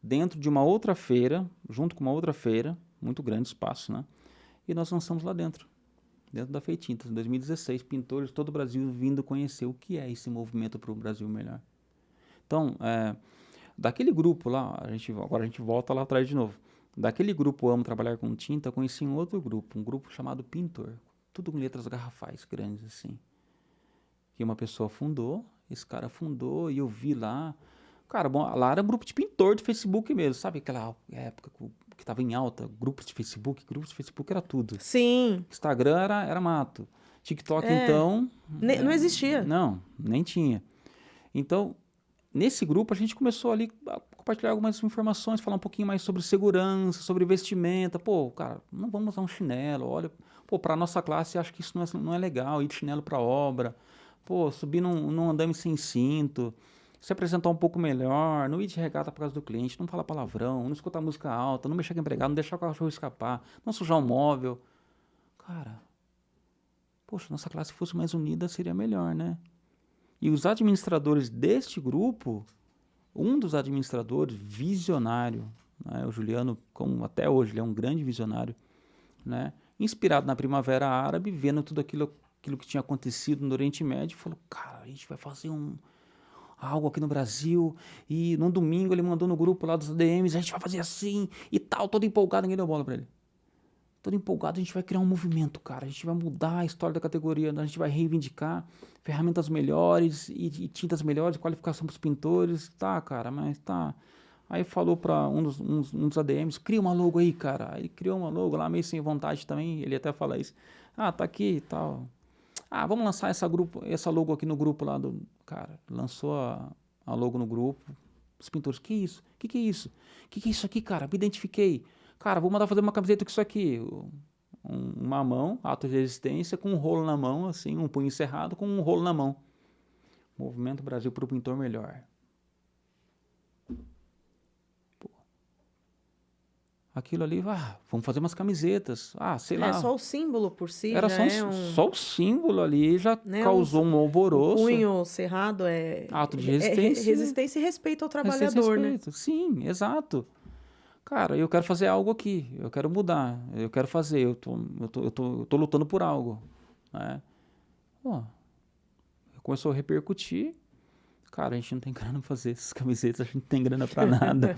dentro de uma outra feira, junto com uma outra feira, muito grande espaço, né? E nós lançamos lá dentro da Feitintas, em 2016, pintores de todo o Brasil vindo conhecer o que é esse movimento para o Brasil melhor. Então, daquele grupo lá, agora a gente volta lá atrás de novo. Daquele grupo Amo Trabalhar com Tinta, eu conheci um outro grupo, um grupo chamado Pintor, tudo com letras garrafais grandes assim. Que uma pessoa fundou, esse cara fundou e eu vi lá. Cara, bom, lá era um grupo de pintor de Facebook mesmo, sabe aquela época que estava em alta, grupos de Facebook era tudo. Sim. Instagram era mato. TikTok, então... Não existia. Não, nem tinha. Então, nesse grupo, a gente começou ali a compartilhar algumas informações, falar um pouquinho mais sobre segurança, sobre vestimenta. Pô, cara, não vamos usar um chinelo, olha... Pô, para nossa classe, acho que isso não é legal, ir de chinelo para obra. Pô, subir num andame sem cinto... se apresentar um pouco melhor, não ir de regata por causa do cliente, não falar palavrão, não escutar música alta, não mexer com o empregado, não deixar o cachorro escapar, não sujar o móvel. Cara, poxa, nossa classe fosse mais unida seria melhor, né? E os administradores deste grupo, um dos administradores, visionário, né? O Juliano, como até hoje, ele é um grande visionário, né? Inspirado na Primavera Árabe, vendo tudo aquilo que tinha acontecido no Oriente Médio, falou, cara, a gente vai fazer algo aqui no Brasil, e num domingo ele mandou no grupo lá dos ADMs, a gente vai fazer assim, e tal, todo empolgado, ninguém deu bola pra ele. Todo empolgado, a gente vai criar um movimento, cara, a gente vai mudar a história da categoria, a gente vai reivindicar ferramentas melhores, e tintas melhores, qualificação pros pintores, tá, cara, mas tá. Aí falou pra um dos ADMs, cria uma logo aí, cara, aí ele criou uma logo lá, meio sem vontade também, ele até fala isso, tá aqui e tal. Vamos lançar essa logo aqui no grupo lá do... Cara, lançou a logo no grupo. Os pintores, que isso? Que é isso? Que é isso aqui, cara? Me identifiquei. Cara, vou mandar fazer uma camiseta com isso aqui. Uma mão, ato de resistência, com um rolo na mão, assim, um punho encerrado com um rolo na mão. Movimento Brasil para o Pintor Melhor. Aquilo ali, vamos fazer umas camisetas. Sei lá. Só o símbolo por si. Era só o símbolo ali já causou um alvoroço. O punho cerrado ato de resistência. Resistência e respeito ao trabalhador, né? Sim, exato. Cara, eu quero fazer algo aqui, eu quero mudar, eu quero fazer, eu tô lutando por algo, né? Pô, começou a repercutir. Cara, a gente não tem grana pra fazer essas camisetas, a gente não tem grana pra nada.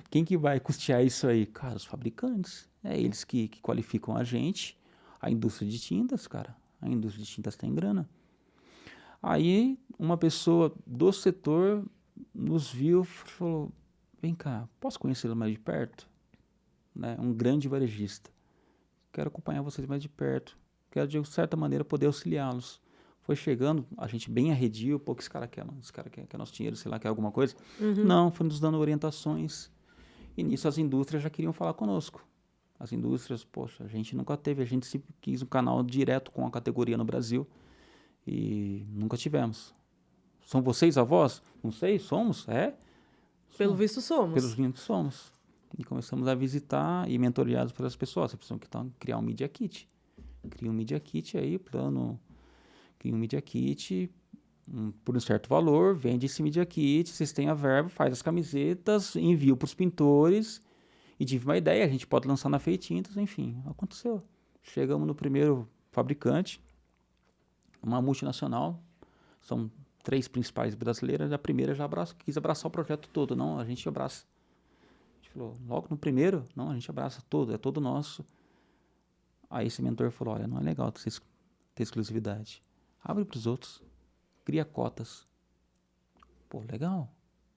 Quem que vai custear isso aí? Cara, os fabricantes. É eles que qualificam a gente. A indústria de tintas, cara. A indústria de tintas tem grana. Aí, uma pessoa do setor nos viu e falou, vem cá, posso conhecê-lo mais de perto? Né? Um grande varejista. Quero acompanhar vocês mais de perto. Quero, de certa maneira, poder auxiliá-los. Foi chegando, a gente bem arredio, pô, que esse cara quer, mano? Esse cara quer nosso dinheiro, sei lá, quer alguma coisa? Não, foi nos dando orientações. E nisso as indústrias já queriam falar conosco. As indústrias, poxa, a gente nunca teve, a gente sempre quis um canal direto com a categoria no Brasil e nunca tivemos. São vocês avós? Não sei, somos? É? Pelo visto somos. Pelos vistos somos. E começamos a visitar e mentoreados pelas pessoas. Vocês precisam criar um Media Kit. Cria um Media Kit aí, plano... Cria um Media Kit por um certo valor, vende esse Media Kit, vocês têm a verba, faz as camisetas, envia para os pintores e tive uma ideia, a gente pode lançar na Feitintas, enfim, aconteceu. Chegamos no primeiro fabricante, uma multinacional, são 3 principais brasileiras, a primeira já quis abraçar o projeto todo, não, a gente abraça. A gente falou, logo no primeiro, não, a gente abraça todo, é todo nosso. Aí esse mentor falou, olha, não é legal ter exclusividade. Abre para os outros. Cria cotas. Pô, legal.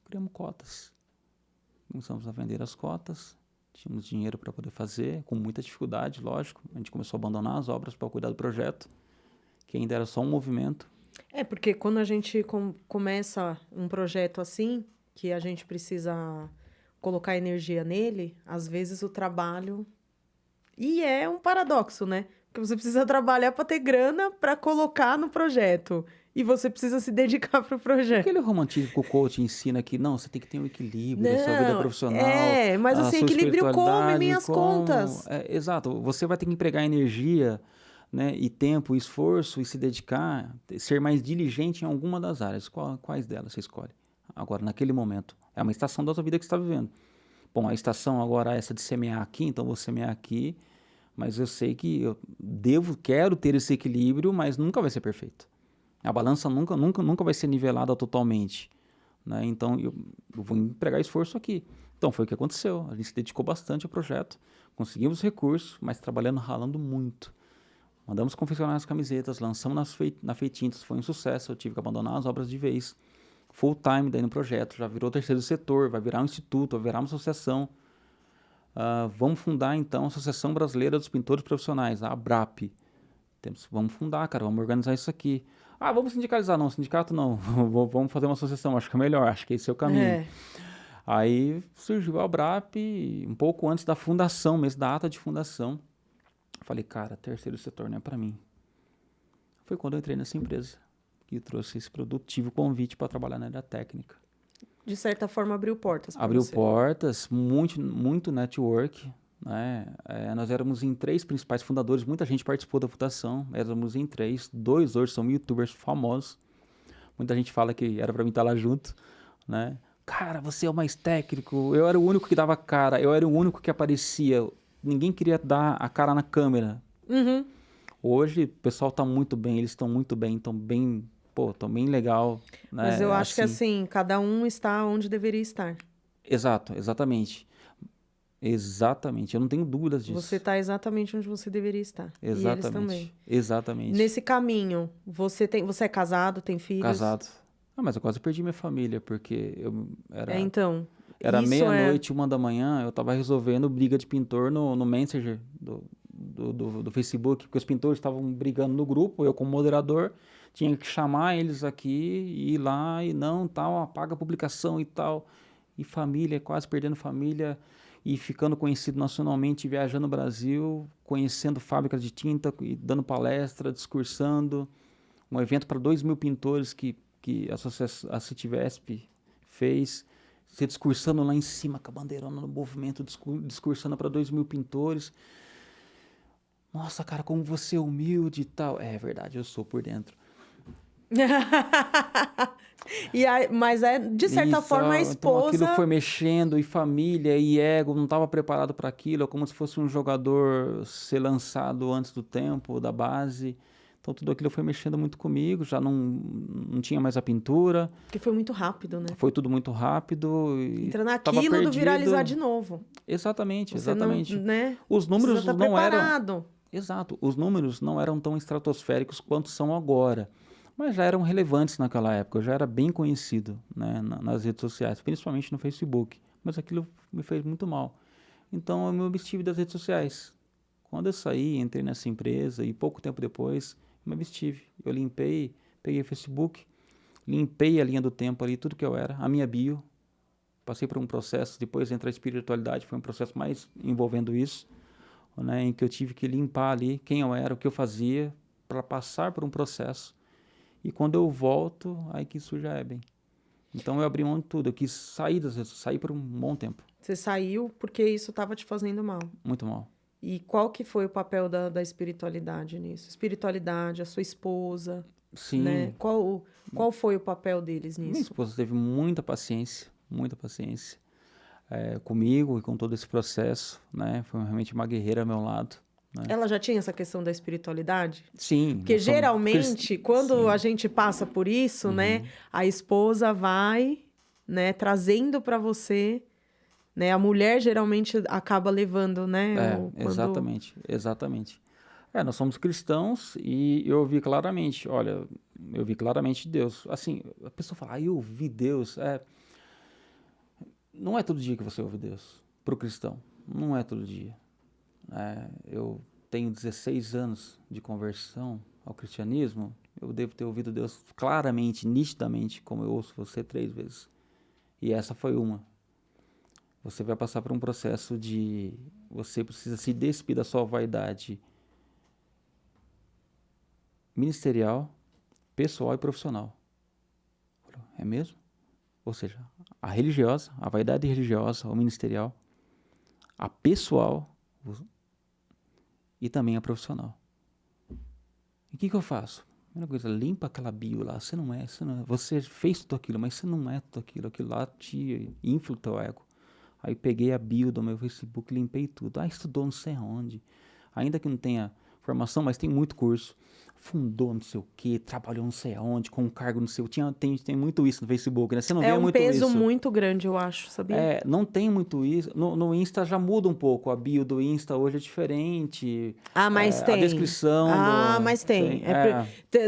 Criamos cotas. Começamos a vender as cotas. Tínhamos dinheiro para poder fazer, com muita dificuldade, lógico. A gente começou a abandonar as obras para cuidar do projeto, que ainda era só um movimento. É, porque quando a gente começa um projeto assim, que a gente precisa colocar energia nele, às vezes o trabalho... E é um paradoxo, né? Porque você precisa trabalhar para ter grana para colocar no projeto. E você precisa se dedicar para o projeto. Aquele romantismo que o coach ensina que não, você tem que ter um equilíbrio da sua vida profissional. Mas a assim, sua equilíbrio come minhas com... contas. Exato. Você vai ter que empregar energia, né, e tempo, esforço e se dedicar, ser mais diligente em alguma das áreas. Quais delas você escolhe? Agora, naquele momento. É uma estação da sua vida que você está vivendo. Bom, a estação agora é essa de semear aqui, então vou semear aqui. Mas eu sei que eu quero ter esse equilíbrio, mas nunca vai ser perfeito. A balança nunca vai ser nivelada totalmente, né? Então, eu vou empregar esforço aqui. Então, foi o que aconteceu. A gente se dedicou bastante ao projeto, conseguimos recursos, mas trabalhando, ralando muito. Mandamos confeccionar as camisetas, lançamos na Feitintas, foi um sucesso. Eu tive que abandonar as obras de vez. Full time daí no projeto, já virou terceiro setor, vai virar um instituto, vai virar uma associação. Vamos fundar, então, a Associação Brasileira dos Pintores Profissionais, a ABRAP. Vamos fundar, cara, vamos organizar isso aqui. Vamos sindicalizar. Não, sindicato não, vamos fazer uma associação, acho que é melhor, acho que esse é o caminho. Aí surgiu a ABRAP, um pouco antes da fundação, mesmo da ata de fundação. Falei, cara, terceiro setor não é para mim. Foi quando eu entrei nessa empresa, que trouxe esse produto, tive o convite para trabalhar na área técnica. De certa forma, abriu portas para Abriu você. portas, muito network, né? Nós éramos em 3 principais fundadores, muita gente participou da fundação, éramos em 3, 2 hoje são youtubers famosos, muita gente fala que era para mim estar lá junto, né? Cara, você é o mais técnico, eu era o único que dava cara, eu era o único que aparecia, ninguém queria dar a cara na câmera. Hoje o pessoal está muito bem, eles estão muito bem, estão bem legal. Né? Mas eu acho que assim, cada um está onde deveria estar. Exatamente. Eu não tenho dúvidas disso. Você está exatamente onde você deveria estar. Exatamente. E eles também. Exatamente. Nesse caminho, você é casado, tem filhos? Casado. Mas eu quase perdi minha família, porque eu era... então... Era meia-noite, 1 da manhã, eu estava resolvendo briga de pintor no Messenger do Facebook, porque os pintores estavam brigando no grupo, eu como moderador tinha que chamar eles aqui, ir lá e não, tal, apaga a publicação e tal. E família, quase perdendo família e ficando conhecido nacionalmente, viajando no Brasil, conhecendo fábricas de tinta, e dando palestra, discursando. Um evento para 2.000 pintores que a Citivesp fez, se discursando lá em cima com a bandeirona no movimento, discursando para 2.000 pintores. Nossa, cara, como você é humilde e tal. É verdade, eu sou por dentro. Mas de certa Isso, forma, a então aquilo esposa... foi mexendo, e família, e ego, não estava preparado para aquilo, é como se fosse um jogador ser lançado antes do tempo, da base. Então tudo aquilo foi mexendo muito comigo, já não tinha mais a pintura, Que foi muito rápido, né? foi tudo muito rápido e Entra estava naquilo do viralizar de perdido. novo. Exatamente, Você não, exatamente. né? Os Precisa números estar não eram... preparado. Exato, os números não eram tão estratosféricos quanto são agora, mas já eram relevantes naquela época, eu já era bem conhecido, né, nas redes sociais, principalmente no Facebook, mas aquilo me fez muito mal. Então eu me abstive das redes sociais. Quando eu saí, entrei nessa empresa e pouco tempo depois, eu me abstive. Eu limpei, peguei o Facebook, limpei a linha do tempo ali, tudo que eu era, a minha bio, passei por um processo, depois entra a espiritualidade, foi um processo mais envolvendo isso, né, em que eu tive que limpar ali quem eu era, o que eu fazia, para passar por um processo. E quando eu volto, aí que surge a Eben. Então eu abri mão de tudo, eu quis sair das redes, sair por um bom tempo. Você saiu porque isso estava te fazendo mal. Muito mal. E qual que foi o papel da espiritualidade nisso? Espiritualidade, a sua esposa, Sim. né? Qual foi o papel deles Minha nisso? esposa teve muita paciência comigo e com todo esse processo, né? Foi realmente uma guerreira ao meu lado, né? Ela já tinha essa questão da espiritualidade? Sim. Porque geralmente, quando a gente passa por isso, né? A esposa vai, né? Trazendo para você, né? A mulher geralmente acaba levando, né? Exatamente. Nós somos cristãos e eu vi claramente, olha, eu vi claramente Deus. Assim, a pessoa fala, eu vi Deus. Não é todo dia que você ouve Deus, para o cristão. Não é todo dia. Eu tenho 16 anos de conversão ao cristianismo, eu devo ter ouvido Deus claramente, nitidamente, como eu ouço você 3 vezes. E essa foi uma. Você vai passar por um processo de... Você precisa se despir da sua vaidade ministerial, pessoal e profissional. É mesmo? Ou seja, a religiosa, a vaidade religiosa, o ministerial, a pessoal e também a profissional. E o que eu faço? Primeira coisa, limpa aquela bio lá. Você não é. Você fez tudo aquilo, mas você não é tudo aquilo. Aquilo lá te infla o teu ego. Aí peguei a bio do meu Facebook, limpei tudo. Estudou não sei onde. Ainda que não tenha formação, mas tem muito curso. Fundou não sei o que, trabalhou não sei aonde, com um cargo não sei o que. Tem muito isso no Facebook, né? Você não vê muito isso. É um peso muito grande, eu acho, sabia? Não tem muito isso. No Insta já muda um pouco. A bio do Insta hoje é diferente. Mas tem. A descrição mas tem.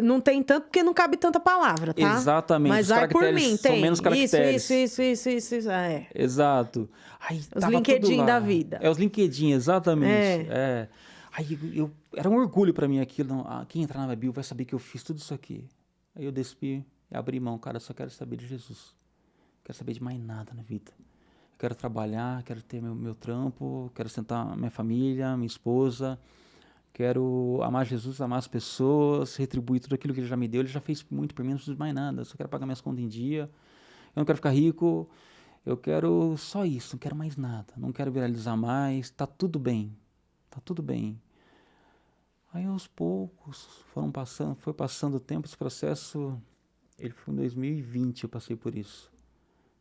Não tem tanto porque não cabe tanta palavra, tá? Exatamente. Mas vai por mim, tem. São menos caracteres. Isso. Exato. Os LinkedIn da vida. Os LinkedIn, exatamente. Aí era um orgulho pra mim aquilo. Quem entrar na minha bio vai saber que eu fiz tudo isso aqui. Aí eu despi e abri mão. Cara, eu só quero saber de Jesus. Não quero saber de mais nada na vida. Eu quero trabalhar, quero ter meu trampo, quero sentar minha família, minha esposa. Quero amar Jesus, amar as pessoas, retribuir tudo aquilo que ele já me deu. Ele já fez muito por mim, não preciso de mais nada. Eu só quero pagar minhas contas em dia. Eu não quero ficar rico. Eu quero só isso, não quero mais nada. Não quero viralizar mais. Tá tudo bem. Tá tudo bem. Aí aos poucos foi passando o tempo, esse processo, ele foi em 2020, eu passei por isso.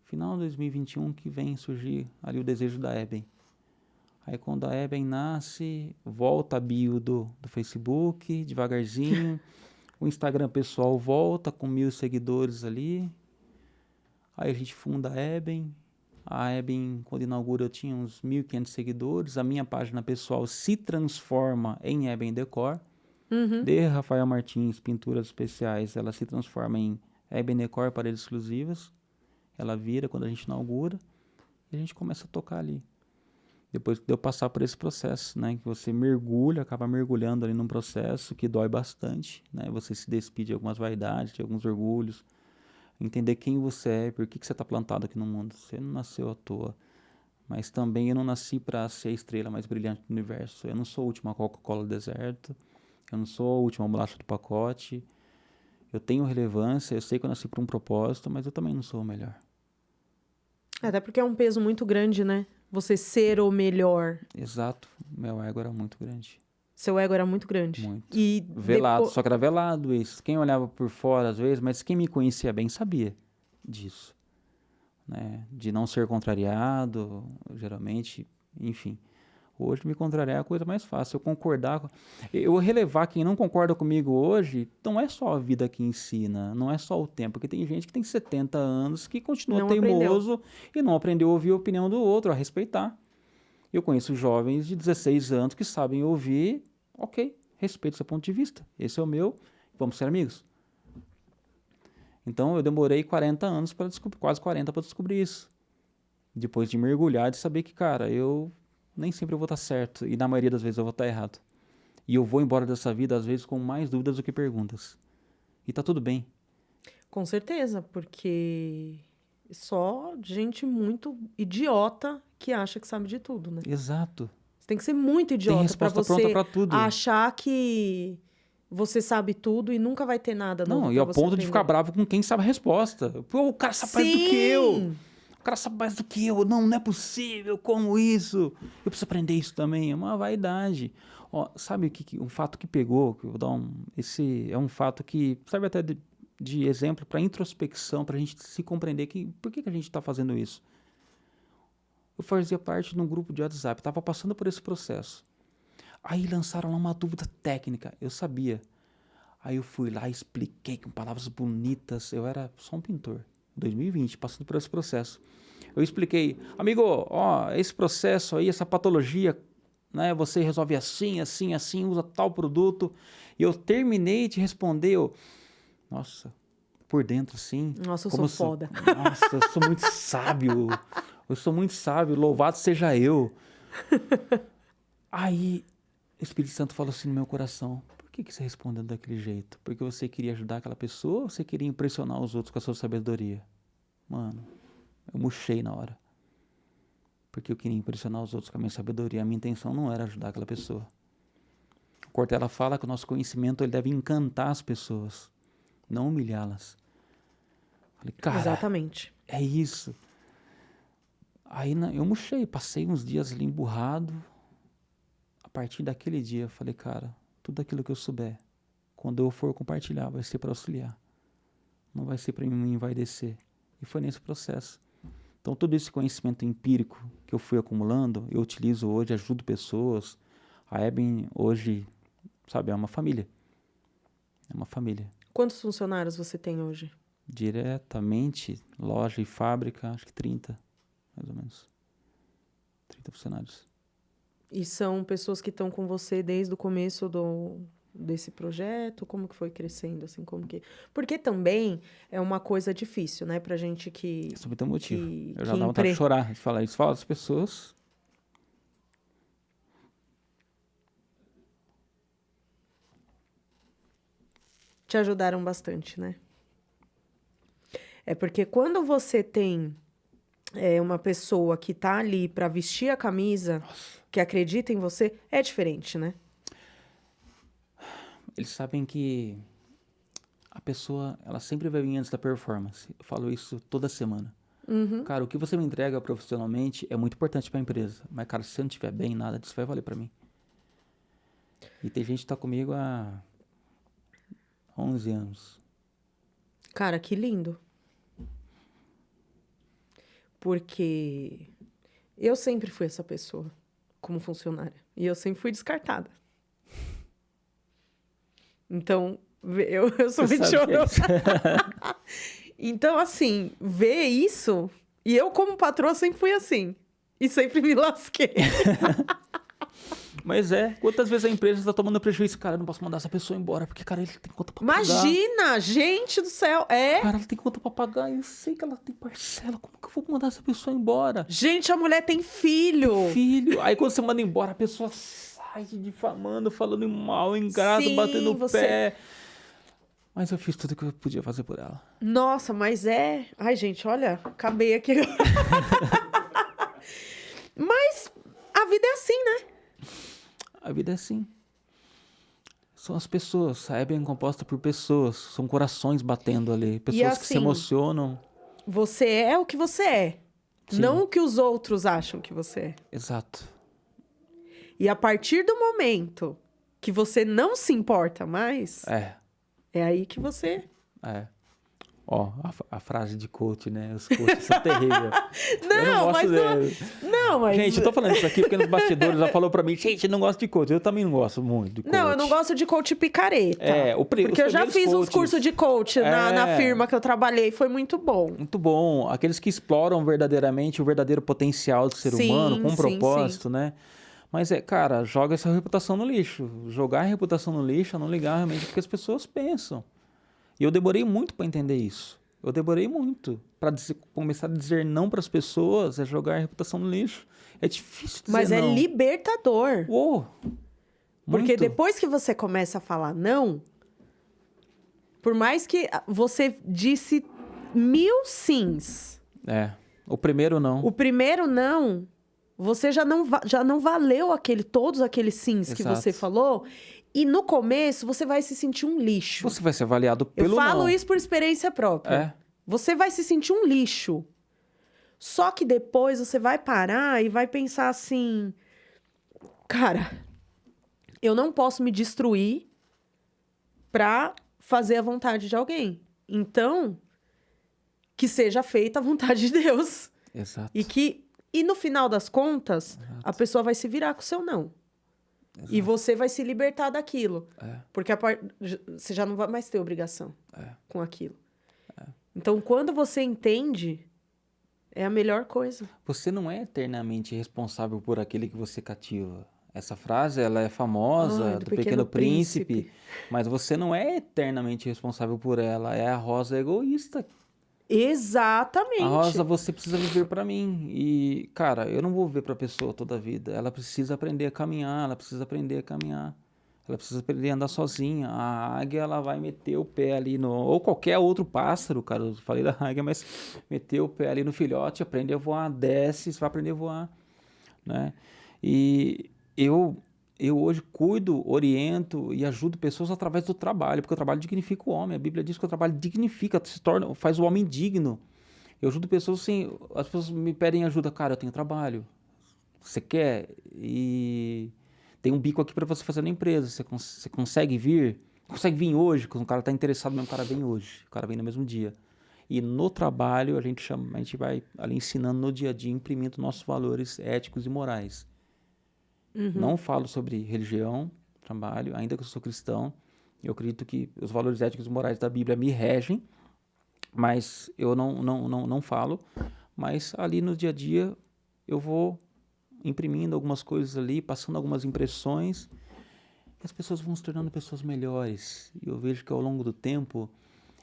Final de 2021 que vem surgir ali o desejo da Eben. Aí quando a Eben nasce, volta a bio do Facebook, devagarzinho. O Instagram pessoal volta com 1.000 seguidores ali. Aí a gente funda a Eben. A Eben, quando inaugura, eu tinha uns 1.500 seguidores. A minha página pessoal se transforma em Eben Decor. De Rafael Martins, Pinturas Especiais, ela se transforma em Eben Decor, paredes exclusivas. Ela vira quando a gente inaugura. E a gente começa a tocar ali. Depois de eu passar por esse processo, né? Que você mergulha, acaba mergulhando ali num processo que dói bastante, né? Você se despide de algumas vaidades, de alguns orgulhos. Entender quem você é, por que você está plantado aqui no mundo. Você não nasceu à toa. Mas também eu não nasci para ser a estrela mais brilhante do universo. Eu não sou a última Coca-Cola do deserto. Eu não sou a última bolacha do pacote. Eu tenho relevância, eu sei que eu nasci por um propósito, mas eu também não sou o melhor. Até porque é um peso muito grande, né? Você ser o melhor. Exato. Meu ego era muito grande. Seu ego era muito grande. Muito. E Velado, só que era velado isso. Quem olhava por fora às vezes, mas quem me conhecia bem sabia disso. Né? De não ser contrariado, geralmente, enfim. Hoje me contrariar é a coisa mais fácil. Eu concordar, eu relevar quem não concorda comigo hoje, não é só a vida que ensina, não é só o tempo, porque tem gente que tem 70 anos que continua Não teimoso aprendeu. e não aprendeu a ouvir a opinião do outro, a respeitar. Eu conheço jovens de 16 anos que sabem ouvir, ok, respeito seu ponto de vista, esse é o meu, vamos ser amigos. Então eu demorei 40 anos para descobrir, quase 40 para descobrir isso. Depois de mergulhar, de saber que, cara, eu nem sempre eu vou estar certo e na maioria das vezes eu vou estar errado. E eu vou embora dessa vida às vezes com mais dúvidas do que perguntas. E tá tudo bem. Com certeza, porque só gente muito idiota que acha que sabe de tudo, né? Exato. Você tem que ser muito Tem idiota pra resposta pronta você para tudo. achar que você sabe tudo e nunca vai ter nada novo Não, e pra ao você ponto de ficar aprender. bravo com quem sabe a resposta. Pô, o cara sabe mais do que eu. Sim! O cara sabe mais do que eu. Não, não é possível. Como isso? Eu preciso aprender isso também. É uma vaidade. Ó, sabe um fato que pegou? Que eu vou dar esse é um fato que serve até de exemplo para introspecção, para a gente se compreender por que a gente está fazendo isso. Eu fazia parte de um grupo de WhatsApp, estava passando por esse processo. Aí lançaram lá uma dúvida técnica. Eu sabia. Aí eu fui lá e expliquei com palavras bonitas. Eu era só um pintor. 2020, passando por esse processo. Eu expliquei, amigo, ó, esse processo aí, essa patologia, né, você resolve assim, assim, assim, usa tal produto. E eu terminei de responder, nossa, por dentro assim. Nossa, eu sou foda. Nossa, eu sou muito sábio. Eu sou muito sábio, louvado seja eu. Aí, o Espírito Santo falou assim no meu coração, por que você respondeu daquele jeito? Porque você queria ajudar aquela pessoa ou você queria impressionar os outros com a sua sabedoria? Mano, eu murchei na hora. Porque eu queria impressionar os outros com a minha sabedoria. A minha intenção não era ajudar aquela pessoa. O Cortella fala que o nosso conhecimento ele deve encantar as pessoas, não humilhá-las. Falei, cara, Exatamente. é isso. Aí eu murchei, passei uns dias ali emburrado. A partir daquele dia eu falei, cara, tudo aquilo que eu souber, quando eu for compartilhar, vai ser para auxiliar. Não vai ser para me envaidecer. E foi nesse processo. Então todo esse conhecimento empírico que eu fui acumulando, eu utilizo hoje, ajudo pessoas. A Eben hoje, sabe, é uma família. É uma família. Quantos funcionários você tem hoje? Diretamente, loja e fábrica, acho que 30, mais ou menos. 30 funcionários. E são pessoas que estão com você desde o começo desse projeto? Como que foi crescendo, assim, como que... Porque também é uma coisa difícil, né, pra gente que... Isso me deu motivo. Eu já que dava vontade de chorar, de falar isso. Fala das pessoas... Te ajudaram bastante, né? É porque quando você tem uma pessoa que tá ali pra vestir a camisa, que acredita em você, é diferente, né? Eles sabem que a pessoa, ela sempre vai vir antes da performance. Eu falo isso toda semana. Uhum. Cara, o que você me entrega profissionalmente é muito importante pra empresa. Mas, cara, se você não estiver bem, nada disso vai valer pra mim. E tem gente que tá comigo há 11 anos. Cara, que lindo. Porque eu sempre fui essa pessoa como funcionária. E eu sempre fui descartada. Então, eu sou Você muito sabe chorona. Então, assim, ver isso... E eu, como patroa, sempre fui assim. E sempre me lasquei. Mas quantas vezes a empresa está tomando prejuízo? Cara, eu não posso mandar essa pessoa embora, porque, cara, ele tem conta pra pagar. Imagina! Gente do céu! Cara, ela tem conta pra pagar, eu sei que ela tem parcela, como que eu vou mandar essa pessoa embora? Gente, a mulher tem filho! Filho! Aí quando você manda embora, a pessoa sai te difamando, falando mal, ingrato, Sim, batendo o você... pé. Mas eu fiz tudo que eu podia fazer por ela. Nossa, mas é... Ai, gente, olha, acabei aqui. Mas a vida é assim, né? A vida é assim. São as pessoas. A Eben é composta por pessoas. São corações batendo ali. Pessoas que se assim, emocionam. Você é o que você é. Sim. Não o que os outros acham que você é. Exato. E a partir do momento que você não se importa mais, é aí que você... Ó, a frase de coach, né? Os coaches são terríveis. Não, mas não, mas... Gente, eu tô falando isso aqui porque nos bastidores ela falou pra mim, gente, não gosto de coach. Eu também não gosto muito de coach. Não, eu não gosto de coach picareta. Porque eu já fiz uns cursos de coach na firma que eu trabalhei, foi muito bom. Muito bom. Aqueles que exploram verdadeiramente o verdadeiro potencial do ser humano, com um propósito, né? Mas cara, joga essa reputação no lixo. Jogar a reputação no lixo é não ligar realmente o que as pessoas pensam. E eu demorei muito para entender isso. Eu demorei muito para começar a dizer não para as pessoas, é jogar a reputação no lixo. É difícil dizer não. Mas é libertador. Porque Muito. depois que você começa a falar não, por mais que você disse 1000 sims. O primeiro não. O primeiro não, você já não valeu todos aqueles sims que você falou. E no começo, você vai se sentir um lixo. Você vai ser avaliado pelo não. Eu falo isso por experiência própria. Você vai se sentir um lixo. Só que depois você vai parar e vai pensar assim... Cara, eu não posso me destruir pra fazer a vontade de alguém. Então, que seja feita a vontade de Deus. Exato. E no final das contas, a pessoa vai se virar com o seu não. Exato. E você vai se libertar daquilo. Porque você já não vai mais ter obrigação com aquilo. Então, quando você entende, é a melhor coisa. Você não é eternamente responsável por aquele que você cativa. Essa frase, ela é famosa, do Pequeno Príncipe. Mas você não é eternamente responsável por ela. É a Rosa egoísta. Exatamente. A Rosa, você precisa viver pra mim. E, cara, eu não vou viver pra pessoa toda a vida. Ela precisa aprender a caminhar, ela precisa aprender a caminhar. Ela precisa aprender a andar sozinha. A águia, ela vai meter o pé ali no... Ou qualquer outro pássaro, cara. Eu falei da águia, mas meter o pé ali no filhote, aprende a voar, desce, você vai aprender a voar, né? E eu hoje cuido, oriento e ajudo pessoas através do trabalho, porque o trabalho dignifica o homem. A Bíblia diz que o trabalho dignifica, faz o homem digno. Eu ajudo pessoas assim, as pessoas me pedem ajuda, cara, eu tenho trabalho. Você quer? E tem um bico aqui para você fazer na empresa. Você consegue vir? Consegue vir hoje? Quando o cara está interessado mesmo, o cara vem hoje. O cara vem no mesmo dia. E no trabalho, a gente vai ali ensinando no dia a dia, imprimindo nossos valores éticos e morais. Não falo sobre religião, trabalho, ainda que eu sou cristão. Eu acredito que os valores éticos e morais da Bíblia me regem, mas eu não falo. Mas ali no dia a dia eu vou imprimindo algumas coisas ali, passando algumas impressões, e as pessoas vão se tornando pessoas melhores. E eu vejo que ao longo do tempo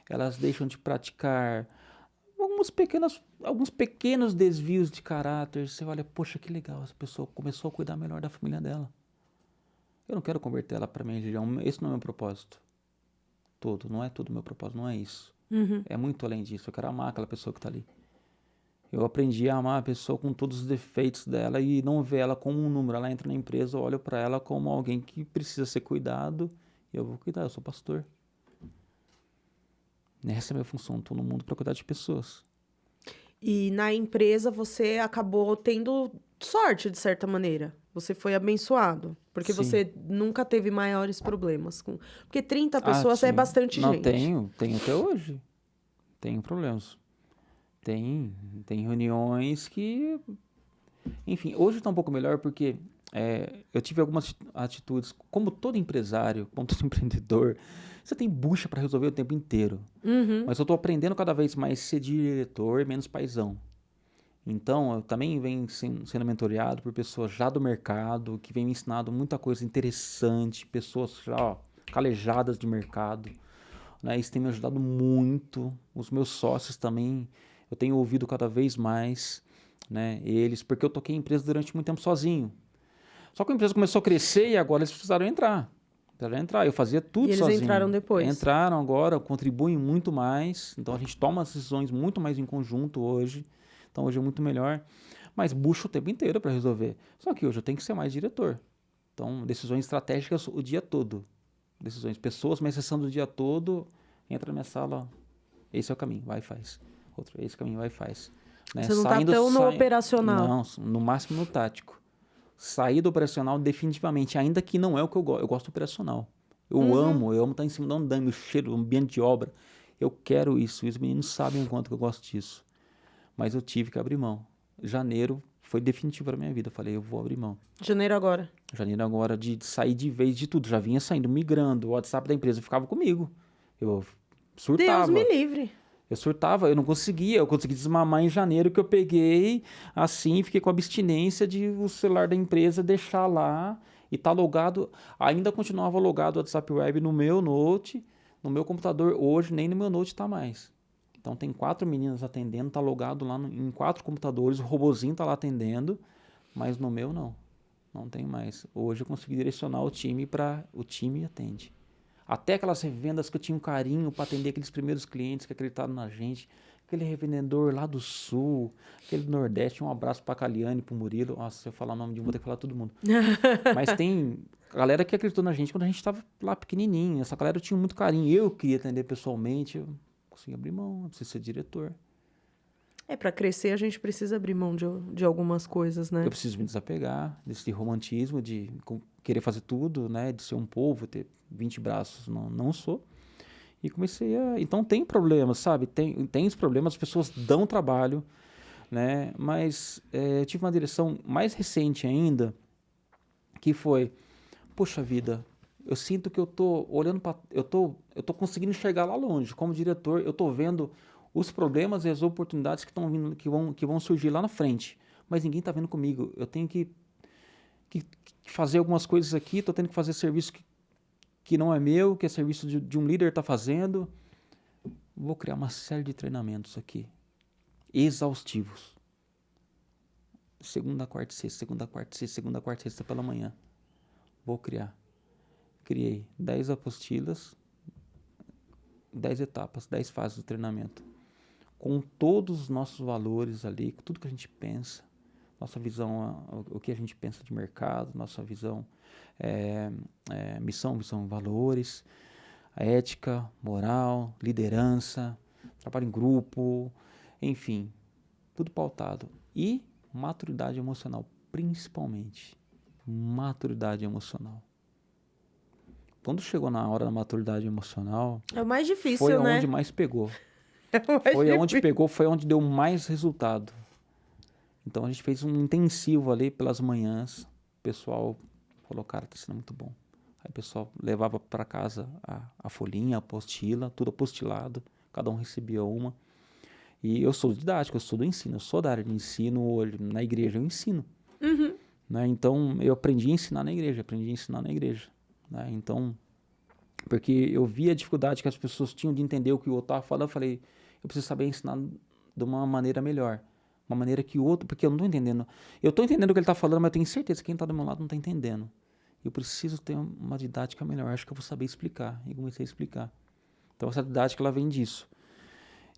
elas deixam de praticar alguns pequenos desvios de caráter. Você olha, poxa, que legal, essa pessoa começou a cuidar melhor da família dela. Eu não quero converter ela para minha religião, esse não é o meu propósito. Não é tudo meu propósito, não é isso. É muito além disso, eu quero amar aquela pessoa que está ali. Eu aprendi a amar a pessoa com todos os defeitos dela e não ver ela como um número. Ela entra na empresa, eu olho para ela como alguém que precisa ser cuidado e eu vou cuidar, eu sou pastor. Essa é a minha função, estou no mundo para cuidar de pessoas. E na empresa você acabou tendo sorte, de certa maneira. Você foi abençoado. Porque você nunca teve maiores problemas. Porque 30 pessoas é bastante gente. Não, tenho até hoje. Tenho problemas. Tem reuniões que... Enfim, hoje está um pouco melhor porque eu tive algumas atitudes. Como todo empresário, como todo empreendedor, você tem bucha para resolver o tempo inteiro. Mas eu estou aprendendo cada vez mais a ser diretor, menos paizão. Então, eu também venho sendo mentoreado por pessoas já do mercado, que vêm me ensinando muita coisa interessante, pessoas já calejadas de mercado. Né? Isso tem me ajudado muito. Os meus sócios também, eu tenho ouvido cada vez mais, né, eles, porque eu toquei em empresa durante muito tempo sozinho. Só que a empresa começou a crescer e agora eles precisaram entrar. Eu fazia tudo sozinho. E eles entraram depois? Entraram agora, contribuem muito mais. Então, a gente toma as decisões muito mais em conjunto hoje. Então, hoje é muito melhor. Mas bucho o tempo inteiro para resolver. Só que hoje eu tenho que ser mais diretor. Então, decisões estratégicas o dia todo. Pessoas me acessando o dia todo. Entra na minha sala, esse é o caminho, vai e faz. Outro, esse caminho, vai e faz. Né? Você não está tão no operacional. Não, no máximo no tático. Sair do operacional definitivamente, ainda que não é o que eu gosto. Eu gosto do operacional. Eu amo estar em cima do andame, o cheiro, o ambiente de obra. Eu quero isso. E os meninos sabem o quanto que eu gosto disso. Mas eu tive que abrir mão. Janeiro foi definitivo para minha vida. Eu falei, eu vou abrir mão. Janeiro agora. Janeiro agora de sair de vez de tudo. Já vinha saindo, migrando. O WhatsApp da empresa ficava comigo. Eu surtava. Deus me livre. Eu surtava, eu não conseguia. Eu consegui desmamar em janeiro, que eu peguei assim, fiquei com abstinência de o celular da empresa deixar lá e tá logado. Ainda continuava logado o WhatsApp Web no meu Note, no meu computador. Hoje nem no meu Note tá mais. Então tem 4 meninas atendendo, tá logado lá em 4 computadores, o robozinho tá lá atendendo, mas no meu não. Não tem mais. Hoje eu consegui direcionar o time para o time atende. Até aquelas revendas que eu tinha um carinho para atender aqueles primeiros clientes que acreditaram na gente. Aquele revendedor lá do Sul, aquele do Nordeste. Um abraço para a Caliane e para o Murilo. Nossa, se eu falar o nome de um, vou ter que falar todo mundo. Mas tem galera que acreditou na gente quando a gente estava lá pequenininho. Essa galera eu tinha muito carinho. Eu queria atender pessoalmente. Eu consegui abrir mão, eu preciso ser diretor. Para crescer a gente precisa abrir mão de algumas coisas, né? Eu preciso me desapegar desse romantismo de querer fazer tudo, né? De ser um polvo, ter 20 braços. Não sou. E comecei a... Então tem problemas, sabe? Tem os problemas, as pessoas dão trabalho, né? Mas eu tive uma direção mais recente ainda, que foi, poxa vida, eu sinto que eu tô olhando para... Eu tô conseguindo enxergar lá longe. Como diretor, eu tô vendo os problemas e as oportunidades que estão vindo, que vão surgir lá na frente. Mas ninguém está vendo comigo. Eu tenho que fazer algumas coisas aqui, estou tendo que fazer serviço que não é meu, que é serviço de um líder está fazendo. Vou criar uma série de treinamentos aqui, exaustivos. Segunda, quarta e sexta, segunda, quarta e sexta, segunda, quarta e sexta pela manhã. Vou criar. Criei 10 apostilas, 10 etapas, 10 fases do treinamento. Com todos os nossos valores ali, com tudo que a gente pensa, nossa visão, o que a gente pensa de mercado, nossa visão, missão, visão, valores, a ética, moral, liderança, trabalho em grupo, enfim, tudo pautado. E maturidade emocional, principalmente. Maturidade emocional. Quando chegou na hora da maturidade emocional, é o mais difícil, foi né? onde mais pegou. Foi onde pegou, foi onde deu mais resultado. Então a gente fez um intensivo ali pelas manhãs. O pessoal falou, cara, tá sendo muito bom. Aí o pessoal levava para casa a folhinha, a apostila, tudo apostilado. Cada um recebia uma. E eu sou didático, eu sou do ensino, eu sou da área de ensino, na igreja eu ensino. Uhum. Né? Então eu aprendi a ensinar na igreja, Né? Então, porque eu vi a dificuldade que as pessoas tinham de entender o que o outro estava falando, eu falei, eu preciso saber ensinar de uma maneira melhor. Uma maneira que o outro... Porque eu não estou entendendo. Eu estou entendendo o que ele está falando, mas eu tenho certeza que quem está do meu lado não está entendendo. Eu preciso ter uma didática melhor. Acho que eu vou saber explicar. E comecei a explicar. Então, essa didática, ela vem disso.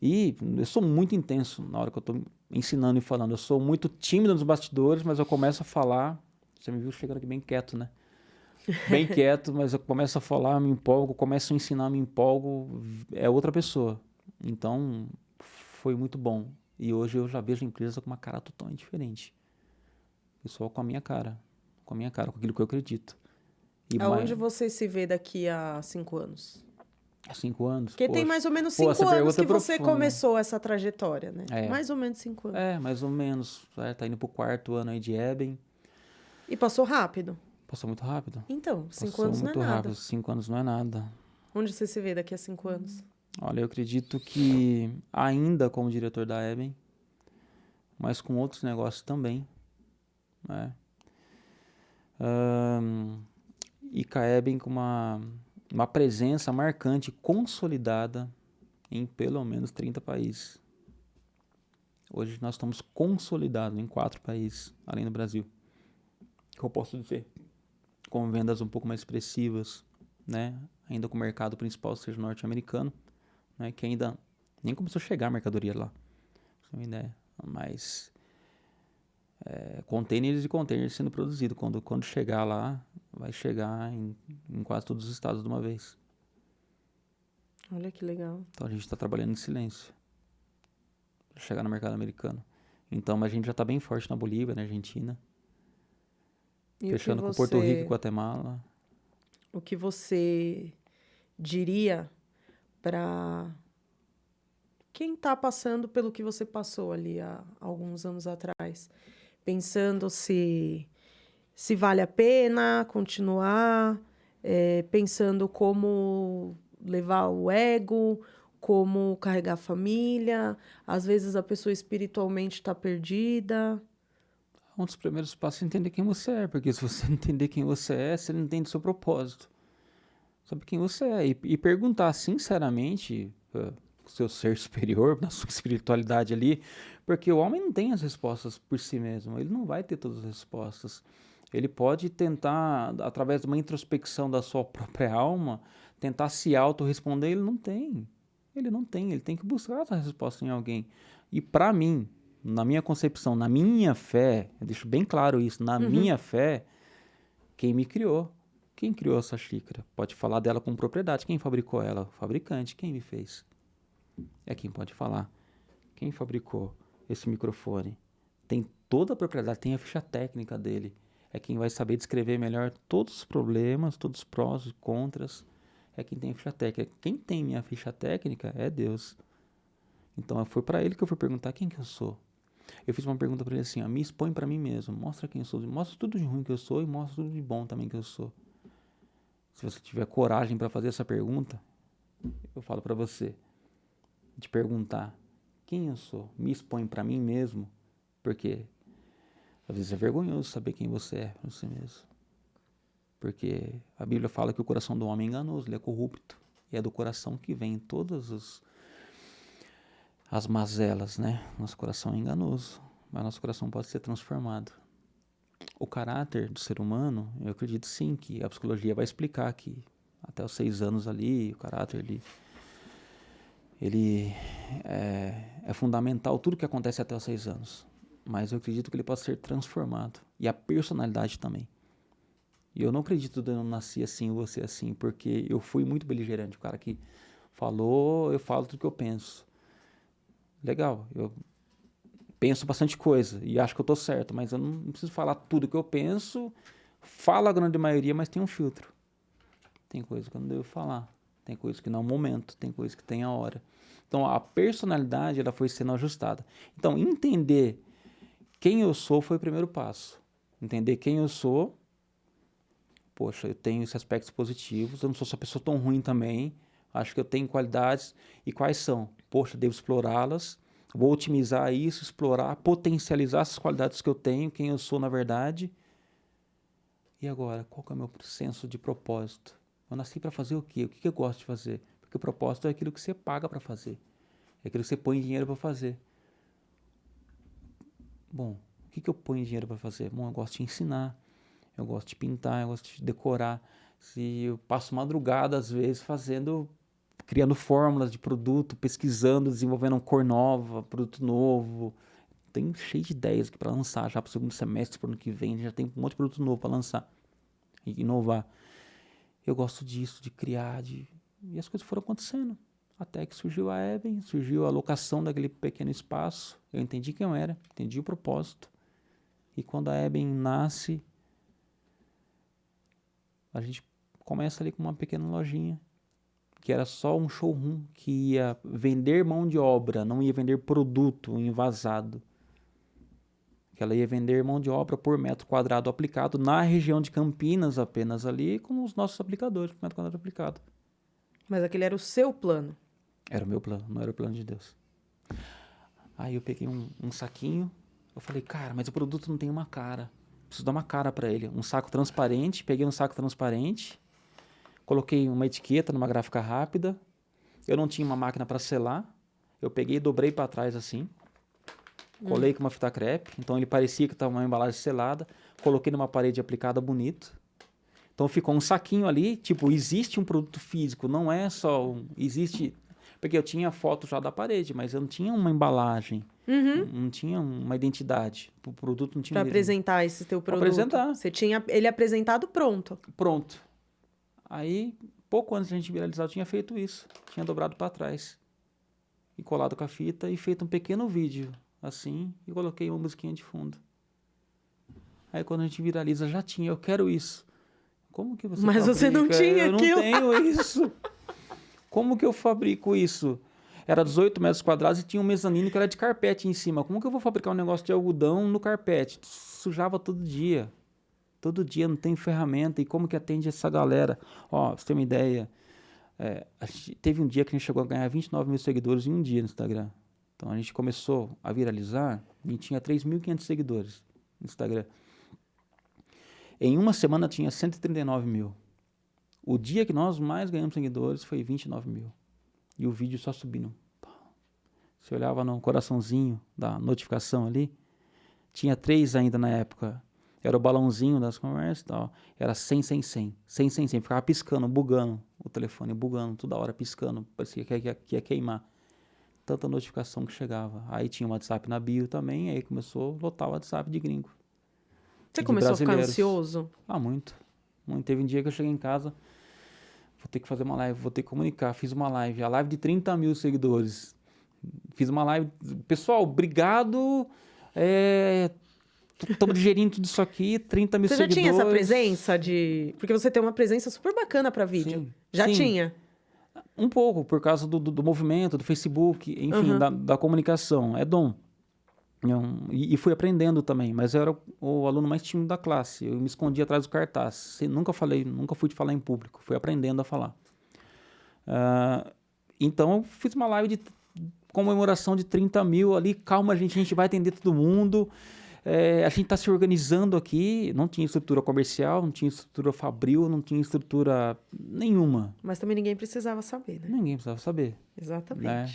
E eu sou muito intenso na hora que eu estou ensinando e falando. Eu sou muito tímido nos bastidores, mas eu começo a falar... Você me viu chegando aqui bem quieto, né? Bem quieto, mas eu começo a falar, me empolgo, começo a ensinar, me empolgo, é outra pessoa. Então, foi muito bom. E hoje eu já vejo a empresa com uma cara totalmente diferente. Pessoal com a minha cara, com aquilo que eu acredito. E aonde você se vê daqui a 5 anos? Há 5 anos? Porque tem mais ou menos 5 anos que você começou essa trajetória, né? Mais ou menos 5 anos. Mais ou menos. Tá indo pro 4º ano aí de Eben. E passou rápido? Passou muito rápido. Então, 5 anos não é nada. Muito rápido, 5 anos não é nada. Onde você se vê daqui a 5 anos? Olha, eu acredito que ainda como diretor da Eben, mas com outros negócios também, né? E com a Eben com uma presença marcante, consolidada em pelo menos 30 países. Hoje nós estamos consolidados em 4 países, além do Brasil. Que eu posso dizer, com vendas um pouco mais expressivas, né? Ainda com o mercado principal seja norte-americano, né? Que ainda nem começou a chegar a mercadoria lá, pra você ter uma ideia. Mas containers e containers sendo produzidos. Quando chegar lá, vai chegar em quase todos os estados de uma vez. Olha que legal. Então a gente está trabalhando em silêncio para chegar no mercado americano. Então, mas a gente já está bem forte na Bolívia, na Argentina. E fechando com Porto Rico e Guatemala. O que você diria para quem está passando pelo que você passou ali há alguns anos atrás? Pensando se vale a pena continuar, pensando como levar o ego, como carregar a família. Às vezes a pessoa espiritualmente está perdida. Um dos primeiros passos é entender quem você é, porque se você não entender quem você é, você não entende o seu propósito. Sabe quem você é. E perguntar sinceramente o seu ser superior, na sua espiritualidade ali, porque o homem não tem as respostas por si mesmo, ele não vai ter todas as respostas. Ele pode tentar, através de uma introspecção da sua própria alma, tentar se auto-responder, ele não tem. Ele tem que buscar essa resposta em alguém. E para mim, na minha concepção, na minha fé, eu deixo bem claro isso, na minha fé, quem me criou? Quem criou essa xícara? Pode falar dela com propriedade. Quem fabricou ela? O fabricante. Quem me fez? É quem pode falar. Quem fabricou esse microfone? Tem toda a propriedade, tem a ficha técnica dele. É quem vai saber descrever melhor todos os problemas, todos os prós e contras. É quem tem a ficha técnica. Quem tem minha ficha técnica é Deus. Então foi para ele que eu fui perguntar quem que eu sou. Eu fiz uma pergunta para ele assim, me expõe para mim mesmo, mostra quem eu sou, mostra tudo de ruim que eu sou e mostra tudo de bom também que eu sou. Se você tiver coragem para fazer essa pergunta, eu falo para você, de perguntar quem eu sou, me expõe para mim mesmo, porque às vezes é vergonhoso saber quem você é para você mesmo. Porque a Bíblia fala que o coração do homem é enganoso, ele é corrupto, e é do coração que vem todas as mazelas, né? Nosso coração é enganoso, mas nosso coração pode ser transformado. O caráter do ser humano, eu acredito sim que a psicologia vai explicar que até os 6 anos ali, o caráter ele é fundamental, tudo que acontece até os 6 anos. Mas eu acredito que ele pode ser transformado. E a personalidade também. E eu não acredito que eu nasci assim, você assim, porque eu fui muito beligerante. O cara que falou, eu falo tudo que eu penso. Legal, eu penso bastante coisa e acho que eu tô certo, mas eu não preciso falar tudo que eu penso. Falo a grande maioria, mas tem um filtro. Tem coisa que eu não devo falar. Tem coisa que não é o momento, tem coisa que tem a hora. Então a personalidade ela foi sendo ajustada. Então entender quem eu sou foi o primeiro passo. Entender quem eu sou. Poxa, eu tenho esses aspectos positivos, eu não sou essa pessoa tão ruim também. Acho que eu tenho qualidades. E quais são? Poxa, devo explorá-las. Vou otimizar isso, explorar, potencializar essas qualidades que eu tenho, quem eu sou na verdade. E agora, qual que é o meu senso de propósito? Eu nasci para fazer o quê? O que eu gosto de fazer? Porque o propósito é aquilo que você paga para fazer. É aquilo que você põe dinheiro para fazer. Bom, o que eu ponho dinheiro para fazer? Bom, eu gosto de ensinar, eu gosto de pintar, eu gosto de decorar. Se eu passo madrugada, às vezes, criando fórmulas de produto, pesquisando, desenvolvendo uma cor nova, produto novo. Tem cheio de ideias aqui para lançar já para o segundo semestre, para o ano que vem. Já tem um monte de produto novo para lançar e inovar. Eu gosto disso, de criar, e as coisas foram acontecendo. Até que surgiu a Eben, surgiu a locação daquele pequeno espaço. Eu entendi quem eu era, entendi o propósito. E quando a Eben nasce, a gente começa ali com uma pequena lojinha, que era só um showroom, que ia vender mão de obra, não ia vender produto envasado. Que ela ia vender mão de obra por metro quadrado aplicado na região de Campinas apenas ali, com os nossos aplicadores, por metro quadrado aplicado. Mas aquele era o seu plano? Era o meu plano, não era o plano de Deus. Aí eu peguei um saquinho, eu falei, cara, mas o produto não tem uma cara. Preciso dar uma cara para ele. Um saco transparente, peguei um saco transparente, coloquei uma etiqueta numa gráfica rápida. Eu não tinha uma máquina para selar. Eu peguei e dobrei para trás assim. Colei com uma fita crepe. Então ele parecia que estava uma embalagem selada. Coloquei numa parede aplicada bonito. Então ficou um saquinho ali. Tipo, existe um produto físico. Não é só existe... Porque eu tinha foto já da parede, mas eu não tinha uma embalagem. Não tinha uma identidade. O produto não tinha Para apresentar esse teu produto. Pra apresentar. Você tinha ele apresentado pronto. Pronto. Aí, pouco antes de a gente viralizar, eu tinha feito isso. Tinha dobrado para trás. E colado com a fita e feito um pequeno vídeo, assim, e coloquei uma musiquinha de fundo. Aí quando a gente viraliza, já tinha, eu quero isso. Como que você Mas você não tinha Eu aquilo. não tenho isso. Como que eu fabrico isso? Era 18 metros quadrados e tinha um mezanino que era de carpete em cima. Como que eu vou fabricar um negócio de algodão no carpete? Sujava todo dia. Todo dia, não tem ferramenta. E como que atende essa galera? Ó, pra você ter uma ideia, teve um dia que a gente chegou a ganhar 29 mil seguidores em um dia no Instagram. Então a gente começou a viralizar e tinha 3.500 seguidores no Instagram. Em uma semana tinha 139 mil. O dia que nós mais ganhamos seguidores foi 29 mil. E o vídeo só subindo. Você olhava no coraçãozinho da notificação ali, tinha 3 ainda na época. Era o balãozinho das conversas e tal. Era 100, 100, 100. 100, 100, 100. Ficava piscando, bugando o telefone, bugando toda hora, piscando. Parecia que ia queimar. Tanta notificação que chegava. Aí tinha o WhatsApp na bio também, aí começou a lotar o WhatsApp de gringo. Você começou a ficar ansioso? Ah, muito. Muito. Teve um dia que eu cheguei em casa, vou ter que fazer uma live, vou ter que comunicar. Fiz uma live, a live de 30 mil seguidores. Fiz uma live. Pessoal, obrigado. Estamos digerindo tudo isso aqui, 30 mil seguidores. Você já tinha essa presença de... Porque você tem uma presença super bacana para vídeo. Sim, já sim. tinha? Um pouco, por causa do movimento, do Facebook, enfim, da comunicação. É dom. E fui aprendendo também, mas eu era o aluno mais tímido da classe. Eu me escondia atrás do cartaz. Nunca fui de falar em público. Fui aprendendo a falar. Então, eu fiz uma live de comemoração de 30 mil ali. Calma, a gente vai atender todo mundo. A gente está se organizando aqui. Não tinha estrutura comercial, não tinha estrutura fabril, não tinha estrutura nenhuma. Mas também ninguém precisava saber, né? Ninguém precisava saber. Exatamente. Né?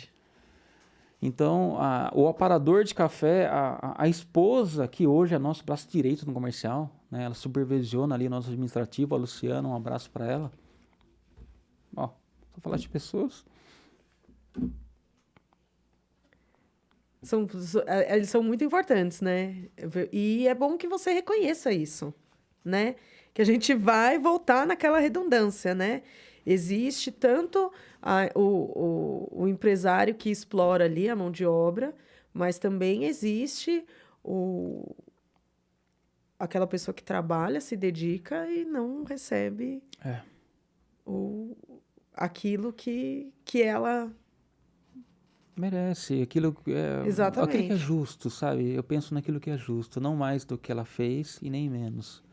Então, o aparador de café, a esposa, que hoje é nosso braço direito no comercial, né? Ela supervisiona ali nosso administrativo, a Luciana, um abraço para ela. Ó, só falar de pessoas. Eles são muito importantes, né? E é bom que você reconheça isso, né? Que a gente vai voltar naquela redundância, né? Existe tanto o empresário que explora ali a mão de obra, mas também existe aquela pessoa que trabalha, se dedica e não recebe aquilo que ela... merece, aquilo que é justo, sabe? Eu penso naquilo que é justo, não mais do que ela fez e nem menos.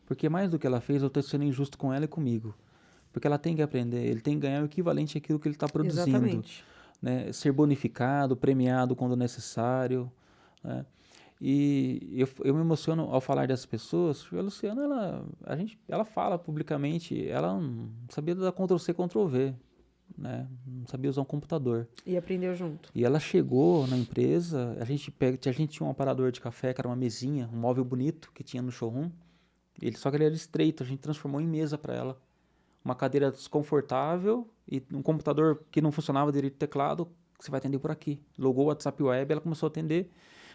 Porque mais do que ela fez, eu estou sendo injusto com ela e comigo. Porque ela tem que aprender, ele tem que ganhar o equivalente àquilo que ele está produzindo. Exatamente. Né? Ser bonificado, premiado quando necessário. Né? E eu me emociono ao falar dessas pessoas, porque a Luciana, ela fala publicamente, ela não sabia dar Ctrl+C, Ctrl+V. Né? Não sabia usar um computador. E aprendeu junto. E ela chegou na empresa, a gente tinha um aparador de café, que era uma mesinha, um móvel bonito que tinha no showroom, só que ele era estreito, a gente transformou em mesa para ela. Uma cadeira desconfortável e um computador que não funcionava direito o teclado, você vai atender por aqui. Logou o WhatsApp Web, ela começou a atender,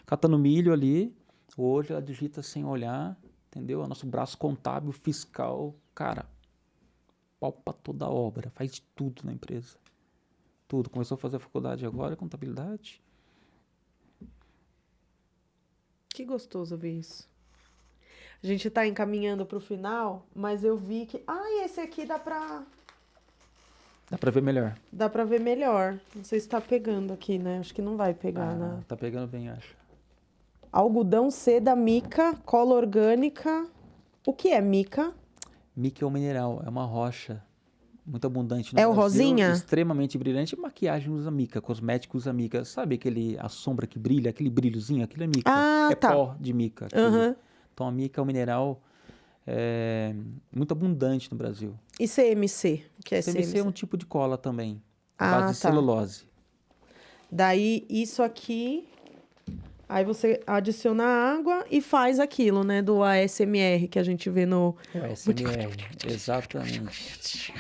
catando milho ali. Hoje ela digita sem olhar, entendeu? É o nosso braço contábil, fiscal, cara, palpa toda a obra, faz de tudo na empresa. Tudo. Começou a fazer a faculdade agora, contabilidade. Que gostoso ver isso. A gente está encaminhando para o final, mas eu vi que... esse aqui dá para... Dá para ver melhor. Dá para ver melhor. Não sei se está pegando aqui, né? Acho que não vai pegar, né? Tá pegando bem, acho. Algodão, seda, mica, cola orgânica. O que é mica? Mica é um mineral, é uma rocha muito abundante no Brasil. É o rosinha? Extremamente brilhante. Maquiagem usa mica, cosmético usa mica. Sabe a sombra que brilha, aquele brilhozinho? Aquilo é mica. Tá. Pó de mica. Então a mica é um mineral muito abundante no Brasil. E CMC? O que é CMC? CMC é um tipo de cola também, base de celulose. Daí isso aqui, aí você adiciona água e faz aquilo, né, do ASMR que a gente vê no... ASMR, exatamente.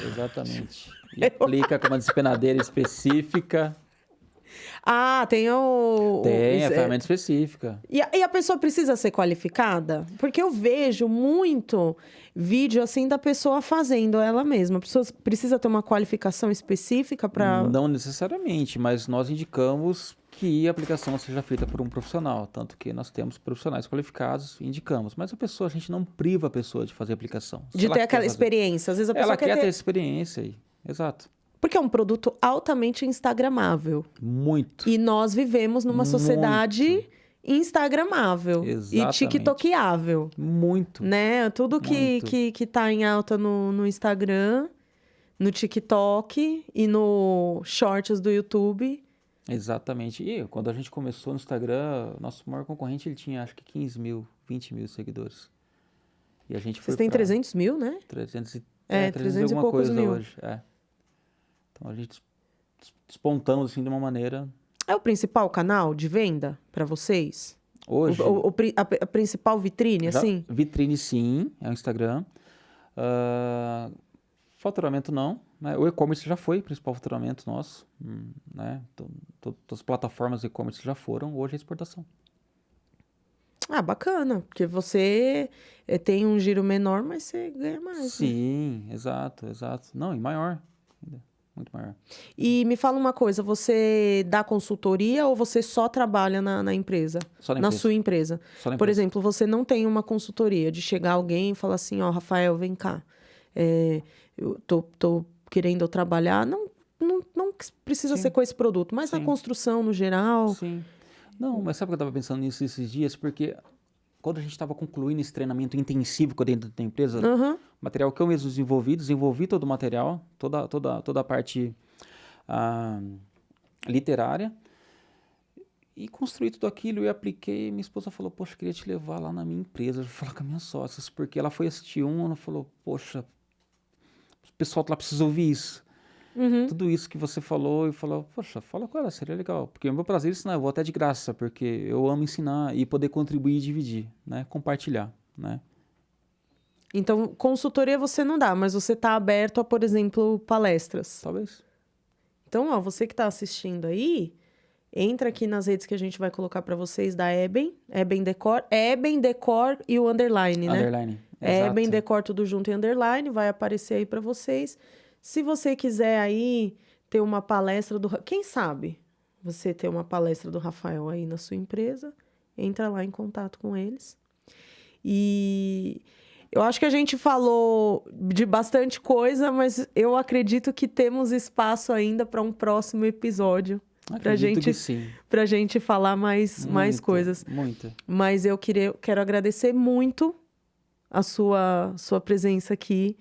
E aplica com uma despenadeira específica. Tem Tem a ferramenta específica. E a pessoa precisa ser qualificada? Porque eu vejo muito vídeo assim da pessoa fazendo ela mesma. A pessoa precisa ter uma qualificação específica para... Não necessariamente, mas nós indicamos que a aplicação seja feita por um profissional, tanto que nós temos profissionais qualificados e indicamos, mas a gente não priva a pessoa de fazer a aplicação. De ter aquela experiência. Às vezes a pessoa ela quer ter experiência aí, exato. Porque é um produto altamente instagramável. Muito. E nós vivemos numa sociedade instagramável. Exatamente. E tiktokeável. Muito. Né? Tudo que tá em alta no Instagram, no TikTok e no Shorts do YouTube. Exatamente. E quando a gente começou no Instagram, nosso maior concorrente, ele tinha acho que 15 mil, 20 mil seguidores. E a gente foi Vocês têm 300 mil, né? 300 e 300 e alguma poucos coisa mil. hoje. Então a gente despontamos assim de uma maneira... É o principal canal de venda para vocês? Hoje... A principal vitrine, assim? Vitrine sim, é o Instagram. Faturamento não, né? O e-commerce já foi o principal faturamento nosso, né? Todas as plataformas e-commerce já foram, hoje é exportação. Ah, bacana, porque você tem um giro menor, mas você ganha mais. Sim, né? Exato. Não, e maior, muito maior. E me fala uma coisa, você dá consultoria ou você só trabalha na empresa? Só na Na empresa. sua empresa? Só na Por empresa. exemplo, você não tem uma consultoria de chegar alguém e falar assim, ó, Rafael, vem cá, eu tô querendo trabalhar, não precisa Sim. ser com esse produto, mas na Sim. construção no geral. Sim. Não, mas sabe que eu estava pensando nisso esses dias? Porque quando a gente estava concluindo esse treinamento intensivo dentro da empresa, material que eu mesmo desenvolvi todo o material, toda a parte literária, e construí tudo aquilo e apliquei. Minha esposa falou, poxa, eu queria te levar lá na minha empresa, falar com as minhas sócias, porque ela foi assistir ela falou, poxa, o pessoal lá precisa ouvir isso. Tudo isso que você falou, e falou, poxa, fala com ela, seria legal. Porque o meu prazer é ensinar, eu vou até de graça, porque eu amo ensinar e poder contribuir e dividir, né? Compartilhar, né? Então, consultoria você não dá, mas você está aberto a, por exemplo, palestras. Talvez. Então, ó, você que está assistindo aí, entra aqui nas redes que a gente vai colocar para vocês da Eben Decor. Eben Decor e o underline, né? Underline, exato. Eben Decor tudo junto em underline, vai aparecer aí para vocês. Se você quiser aí ter uma palestra quem sabe você ter uma palestra do Rafael aí na sua empresa, entra lá em contato com eles. E eu acho que a gente falou de bastante coisa, mas eu acredito que temos espaço ainda para um próximo episódio. Pra gente falar mais coisas. Muito. Mas eu quero agradecer muito a sua presença aqui.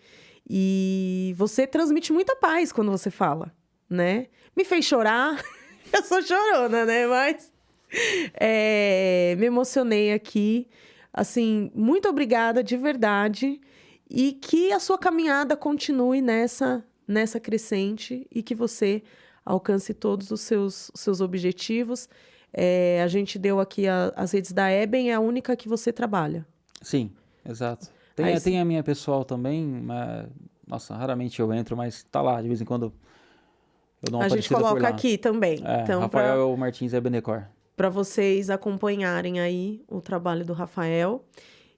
E você transmite muita paz quando você fala, né? Me fez chorar. Eu sou chorona, né? Mas me emocionei aqui. Assim, muito obrigada de verdade. E que a sua caminhada continue nessa crescente e que você alcance todos os seus objetivos. A gente deu aqui as redes da Eben, é a única que você trabalha. Sim, exato. Tem a minha pessoal também, mas, nossa, raramente eu entro, mas tá lá, de vez em quando eu dou uma A gente coloca aqui também. Então, Rafael Martins Eben Decor. Para vocês acompanharem aí o trabalho do Rafael.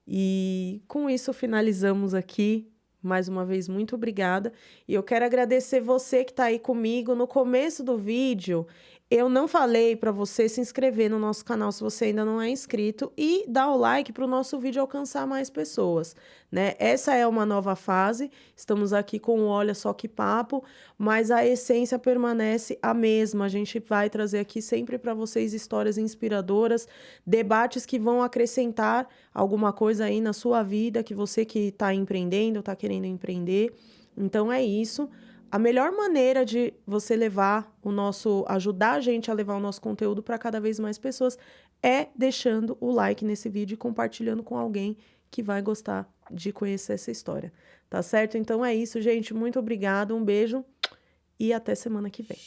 E com isso finalizamos aqui. Mais uma vez, muito obrigada. E eu quero agradecer você que está aí comigo. No começo do vídeo, eu não falei para você se inscrever no nosso canal se você ainda não é inscrito e dar o like para o nosso vídeo alcançar mais pessoas, né? Essa é uma nova fase, estamos aqui com o Olha Só Que Papo, mas a essência permanece a mesma. A gente vai trazer aqui sempre para vocês histórias inspiradoras, debates que vão acrescentar alguma coisa aí na sua vida, que você que está empreendendo, está querendo empreender. Então é isso. A melhor maneira de você ajudar a gente a levar o nosso conteúdo para cada vez mais pessoas é deixando o like nesse vídeo e compartilhando com alguém que vai gostar de conhecer essa história. Tá certo? Então é isso, gente. Muito obrigada, um beijo e até semana que vem.